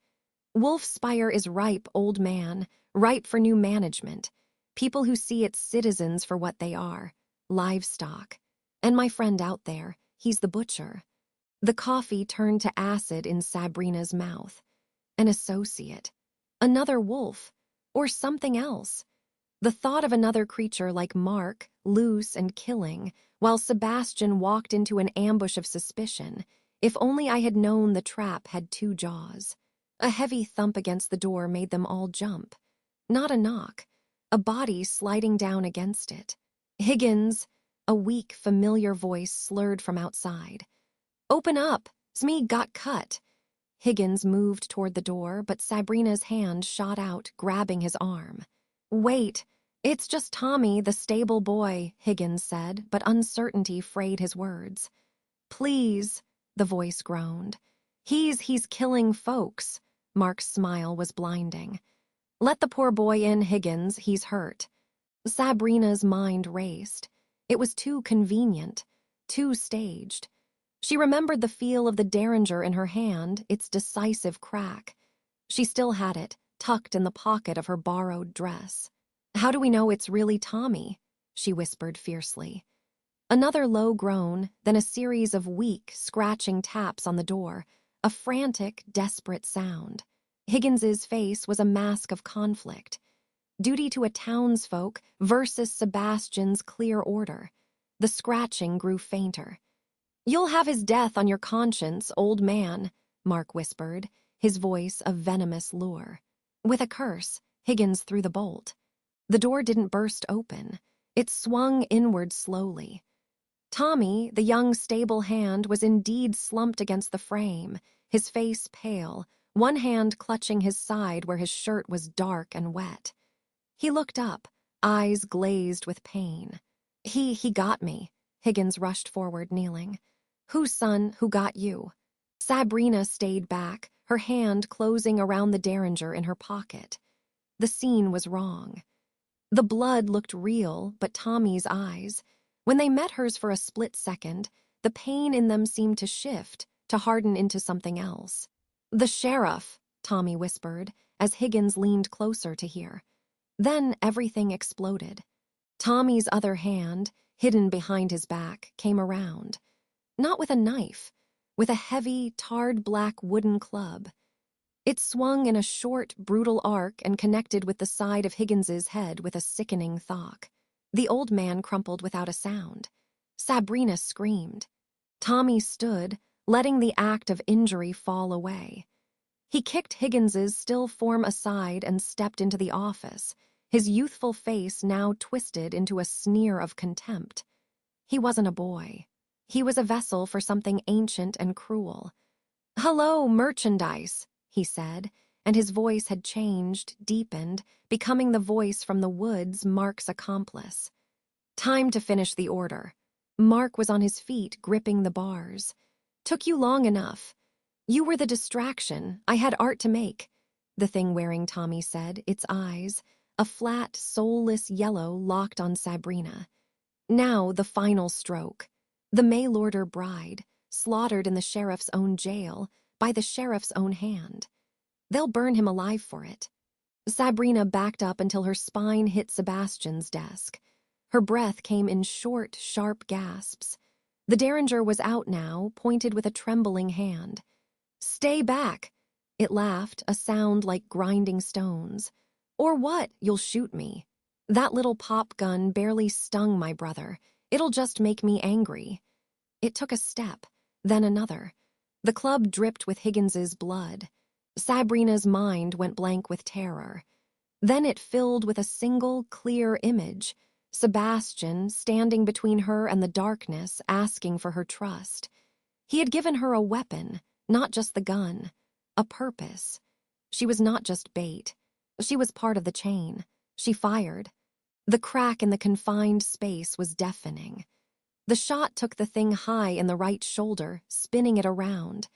"Wolfspire is ripe, old man, ripe for new management. People who see its citizens for what they are, livestock. And my friend out there, he's the butcher." The coffee turned to acid in Sabrina's mouth. An associate. Another wolf. Or something else. The thought of another creature like Mark, loose and killing, while Sebastian walked into an ambush of suspicion. If only I had known the trap had two jaws. A heavy thump against the door made them all jump. Not a knock. A body sliding down against it. "Higgins," a weak, familiar voice slurred from outside. "Open up! Smee got cut." Higgins moved toward the door, but Sabrina's hand shot out, grabbing his arm. "Wait, it's just Tommy, the stable boy," Higgins said, but uncertainty frayed his words. "Please," the voice groaned. He's killing folks." Mark's smile was blinding. "Let the poor boy in, Higgins, he's hurt." Sabrina's mind raced. It was too convenient, too staged. She remembered the feel of the derringer in her hand, its decisive crack. She still had it, tucked in the pocket of her borrowed dress. "How do we know it's really Tommy?" she whispered fiercely. Another low groan, then a series of weak, scratching taps on the door, a frantic, desperate sound. Higgins's face was a mask of conflict. Duty to a townsfolk versus Sebastian's clear order. The scratching grew fainter. "You'll have his death on your conscience, old man," Mark whispered, his voice a venomous lure. With a curse, Higgins threw the bolt. The door didn't burst open. It swung inward slowly. Tommy, the young stable hand, was indeed slumped against the frame, his face pale, one hand clutching his side where his shirt was dark and wet. He looked up, eyes glazed with pain. He got me." Higgins rushed forward, kneeling. "Whose son, who got you?" Sabrina stayed back, her hand closing around the derringer in her pocket. The scene was wrong. The blood looked real, but Tommy's eyes, when they met hers for a split second, the pain in them seemed to shift, to harden into something else. "The sheriff," Tommy whispered, as Higgins leaned closer to hear. Then everything exploded. Tommy's other hand, hidden behind his back, came around. Not with a knife, with a heavy, tarred black wooden club. It swung in a short, brutal arc and connected with the side of Higgins's head with a sickening thock. The old man crumpled without a sound. Sabrina screamed. Tommy stood, letting the act of injury fall away. He kicked Higgins's still form aside and stepped into the office, his youthful face now twisted into a sneer of contempt. He wasn't a boy. He was a vessel for something ancient and cruel. "Hello, merchandise," he said, and his voice had changed, deepened, becoming the voice from the woods, Mark's accomplice. Time to finish the order. Mark was on his feet, gripping the bars. Took you long enough. You were the distraction. I had art to make, the thing-wearing Tommy said, its eyes, a flat, soulless yellow, locked on Sabrina. Now the final stroke. The mail-order bride, slaughtered in the sheriff's own jail, by the sheriff's own hand. They'll burn him alive for it. Sabrina backed up until her spine hit Sebastian's desk. Her breath came in short, sharp gasps. The derringer was out now, pointed with a trembling hand. "Stay back!" It laughed, a sound like grinding stones. "Or what? You'll shoot me. That little pop gun barely stung my brother. It'll just make me angry." It took a step, then another. The club dripped with Higgins's blood. Sabrina's mind went blank with terror. Then it filled with a single, clear image. Sebastian, standing between her and the darkness, asking for her trust. He had given her a weapon, not just the gun. A purpose. She was not just bait. She was part of the chain. She fired. The crack in the confined space was deafening. The shot took the thing high in the right shoulder, spinning it around.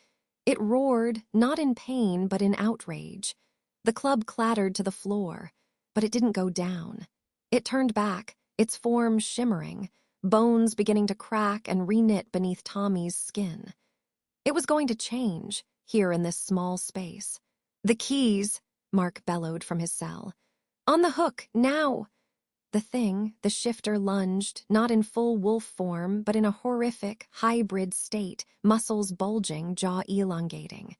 It roared, not in pain, but in outrage. The club clattered to the floor, but it didn't go down. It turned back, its form shimmering, bones beginning to crack and reknit beneath Tommy's skin. It was going to change, here in this small space. "The keys," Mark bellowed from his cell. "On the hook, now!" The shifter lunged, not in full wolf form, but in a horrific, hybrid state, muscles bulging, jaw elongating.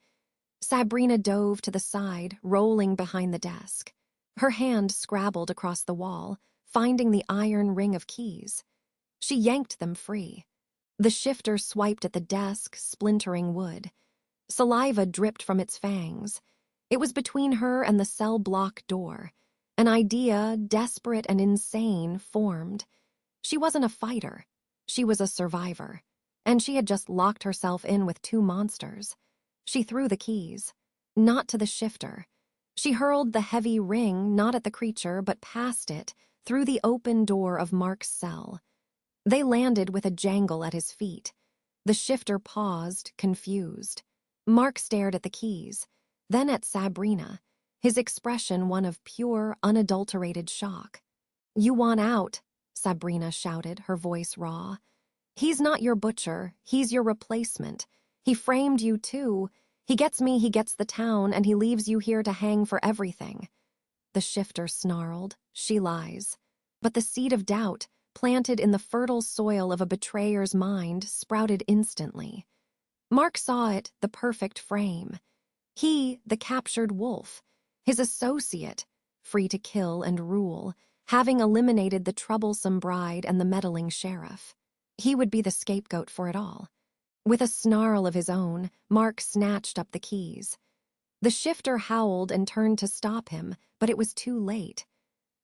Sabrina dove to the side, rolling behind the desk. Her hand scrabbled across the wall, finding the iron ring of keys. She yanked them free. The shifter swiped at the desk, splintering wood. Saliva dripped from its fangs. It was between her and the cell block door. An idea, desperate and insane, formed. She wasn't a fighter. She was a survivor. And she had just locked herself in with two monsters. She threw the keys. Not to the shifter. She hurled the heavy ring not at the creature, but past it, through the open door of Mark's cell. They landed with a jangle at his feet. The shifter paused, confused. Mark stared at the keys, then at Sabrina, his expression one of pure, unadulterated shock. "You want out," Sabrina shouted, her voice raw. "He's not your butcher, he's your replacement. He framed you too. He gets me, he gets the town, and he leaves you here to hang for everything." The shifter snarled, "She lies." But the seed of doubt, planted in the fertile soil of a betrayer's mind, sprouted instantly. Mark saw it, the perfect frame. He, the captured wolf, his associate, free to kill and rule, having eliminated the troublesome bride and the meddling sheriff. He would be the scapegoat for it all. With a snarl of his own, Mark snatched up the keys. The shifter howled and turned to stop him, but it was too late.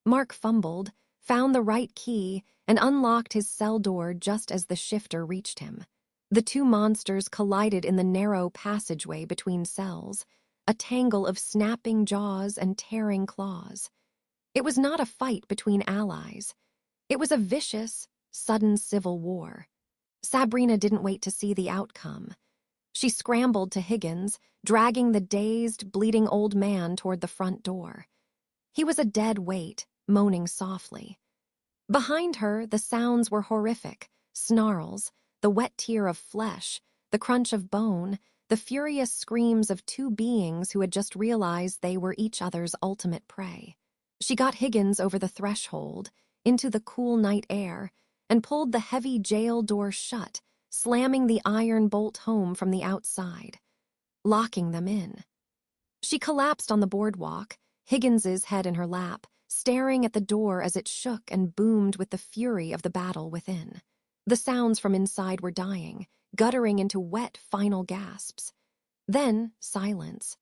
Mark fumbled, found the right key, and unlocked his cell door just as the shifter reached him. The two monsters collided in the narrow passageway between cells, a tangle of snapping jaws and tearing claws. It was not a fight between allies. It was a vicious, sudden civil war. Sabrina didn't wait to see the outcome. She scrambled to Higgins, dragging the dazed, bleeding old man toward the front door. He was a dead weight, moaning softly. Behind her, the sounds were horrific, snarls, the wet tear of flesh, the crunch of bone, the furious screams of two beings who had just realized they were each other's ultimate prey. She got Higgins over the threshold, into the cool night air, and pulled the heavy jail door shut, slamming the iron bolt home from the outside, locking them in. She collapsed on the boardwalk, Higgins's head in her lap, staring at the door as it shook and boomed with the fury of the battle within. The sounds from inside were dying, guttering into wet, final gasps. Then, silence.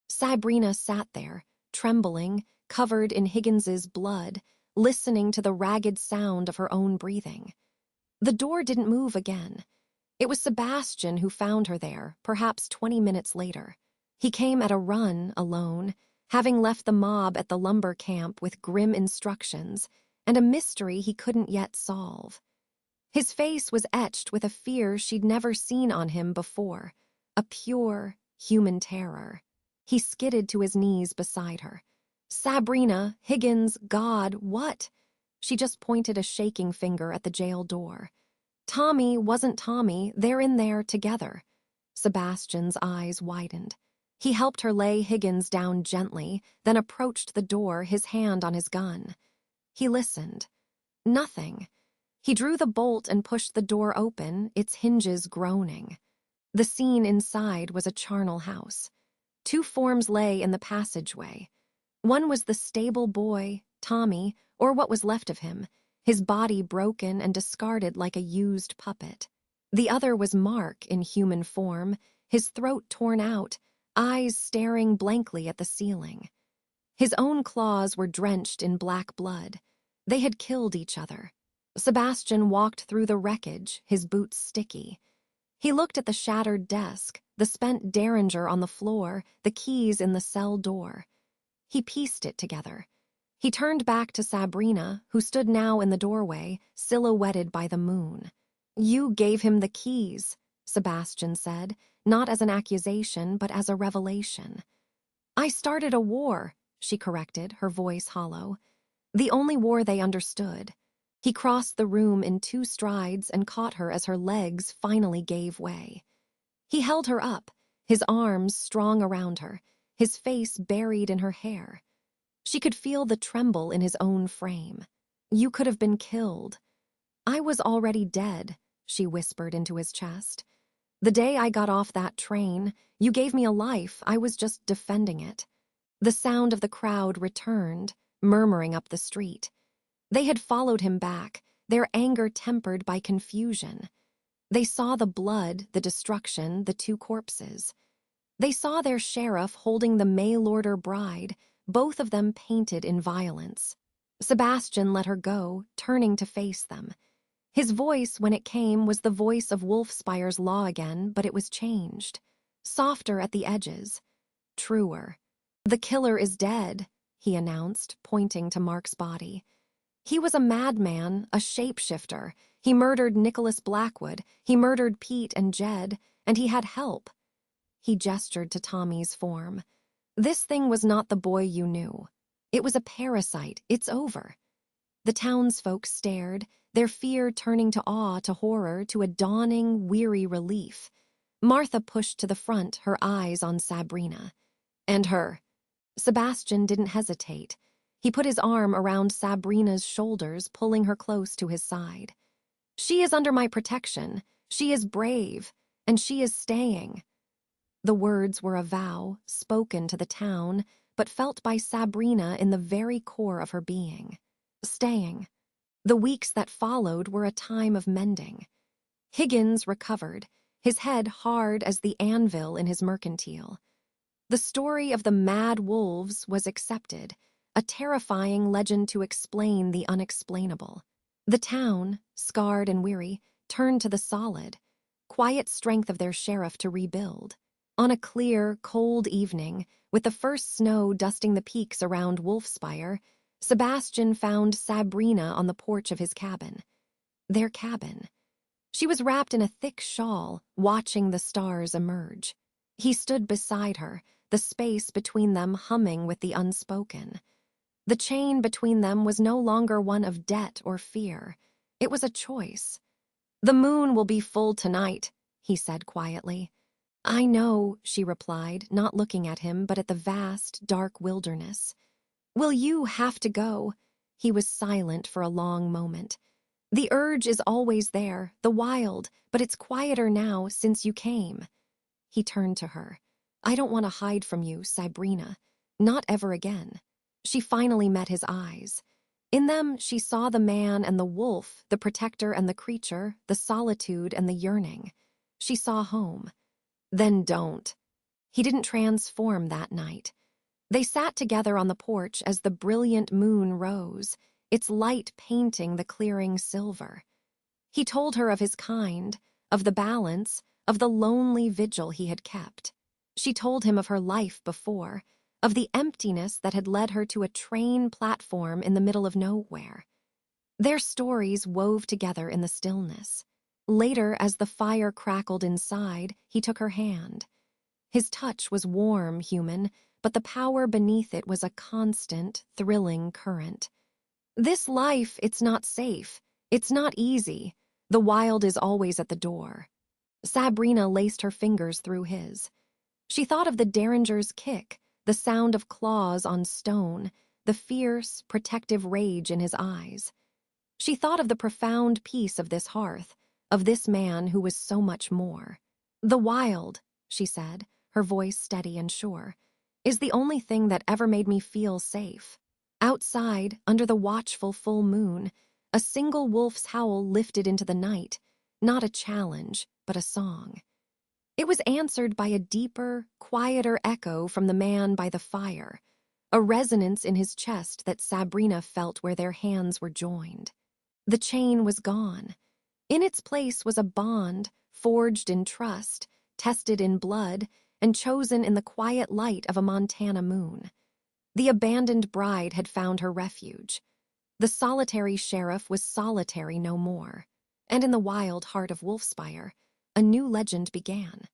Sabrina sat there, trembling, covered in Higgins's blood, listening to the ragged sound of her own breathing. The door didn't move again. It was Sebastian who found her there, perhaps 20 minutes later. He came at a run, alone, having left the mob at the lumber camp with grim instructions, and a mystery he couldn't yet solve. His face was etched with a fear she'd never seen on him before, a pure, human terror. He skidded to his knees beside her. "Sabrina, Higgins, God, what?" She just pointed a shaking finger at the jail door. "Tommy wasn't Tommy, they're in there together." Sebastian's eyes widened. He helped her lay Higgins down gently, then approached the door, his hand on his gun. He listened. Nothing. He drew the bolt and pushed the door open, its hinges groaning. The scene inside was a charnel house. Two forms lay in the passageway. One was the stable boy, Tommy, or what was left of him, his body broken and discarded like a used puppet. The other was Mark in human form, his throat torn out, eyes staring blankly at the ceiling. His own claws were drenched in black blood. They had killed each other. Sebastian walked through the wreckage, his boots sticky. He looked at the shattered desk, the spent derringer on the floor, the keys in the cell door. He pieced it together. He turned back to Sabrina, who stood now in the doorway, silhouetted by the moon. "You gave him the keys," Sebastian said, not as an accusation, but as a revelation. "I started a war," she corrected, her voice hollow. "The only war they understood." He crossed the room in 2 strides and caught her as her legs finally gave way. He held her up, his arms strong around her, his face buried in her hair. She could feel the tremble in his own frame. "You could have been killed." "I was already dead," she whispered into his chest. "The day I got off that train, you gave me a life, I was just defending it." The sound of the crowd returned, murmuring up the street. They had followed him back, their anger tempered by confusion. They saw the blood, the destruction, the 2 corpses. They saw their sheriff holding the mail-order bride, both of them painted in violence. Sebastian let her go, turning to face them. His voice, when it came, was the voice of Wolfspire's law again, but it was changed. Softer at the edges. Truer. "The killer is dead," he announced, pointing to Mark's body. "He was a madman, a shapeshifter. He murdered Nicholas Blackwood, he murdered Pete and Jed, and he had help." He gestured to Tommy's form. "This thing was not the boy you knew. It was a parasite, it's over." The townsfolk stared, their fear turning to awe, to horror, to a dawning, weary relief. Martha pushed to the front, her eyes on Sabrina. "And her." Sebastian didn't hesitate. He put his arm around Sabrina's shoulders, pulling her close to his side. "She is under my protection. She is brave. And she is staying." The words were a vow, spoken to the town, but felt by Sabrina in the very core of her being. Staying. The weeks that followed were a time of mending. Higgins recovered, his head hard as the anvil in his mercantile. The story of the mad wolves was accepted, a terrifying legend to explain the unexplainable. The town, scarred and weary, turned to the solid, quiet strength of their sheriff to rebuild. On a clear, cold evening, with the first snow dusting the peaks around Wolfspire, Sebastian found Sabrina on the porch of his cabin. Their cabin. She was wrapped in a thick shawl, watching the stars emerge. He stood beside her, the space between them humming with the unspoken. The chain between them was no longer one of debt or fear. It was a choice. "The moon will be full tonight," he said quietly. "I know," she replied, not looking at him but at the vast, dark wilderness. "Will you have to go?" He was silent for a long moment. "The urge is always there, the wild, but it's quieter now since you came." He turned to her. "I don't want to hide from you, Sabrina. Not ever again." She finally met his eyes. In them, she saw the man and the wolf, the protector and the creature, the solitude and the yearning. She saw home. "Then don't." He didn't transform that night. They sat together on the porch as the brilliant moon rose, its light painting the clearing silver. He told her of his kind, of the balance, of the lonely vigil he had kept. She told him of her life before, of the emptiness that had led her to a train platform in the middle of nowhere. Their stories wove together in the stillness. Later, as the fire crackled inside, he took her hand. His touch was warm, human, but the power beneath it was a constant, thrilling current. This life, it's not safe. It's not easy. The wild is always at the door. Sabrina laced her fingers through his. She thought of the Derringer's kick, the sound of claws on stone, the fierce, protective rage in his eyes. She thought of the profound peace of this hearth, of this man who was so much more. The wild, she said, her voice steady and sure, is the only thing that ever made me feel safe. Outside, under the watchful full moon, a single wolf's howl lifted into the night, not a challenge, but a song. It was answered by a deeper, quieter echo from the man by the fire, a resonance in his chest that Sabrina felt where their hands were joined. The chain was gone. In its place was a bond, forged in trust, tested in blood, and chosen in the quiet light of a Montana moon. The abandoned bride had found her refuge. The solitary sheriff was solitary no more. And in the wild heart of Wolfspire, a new legend began.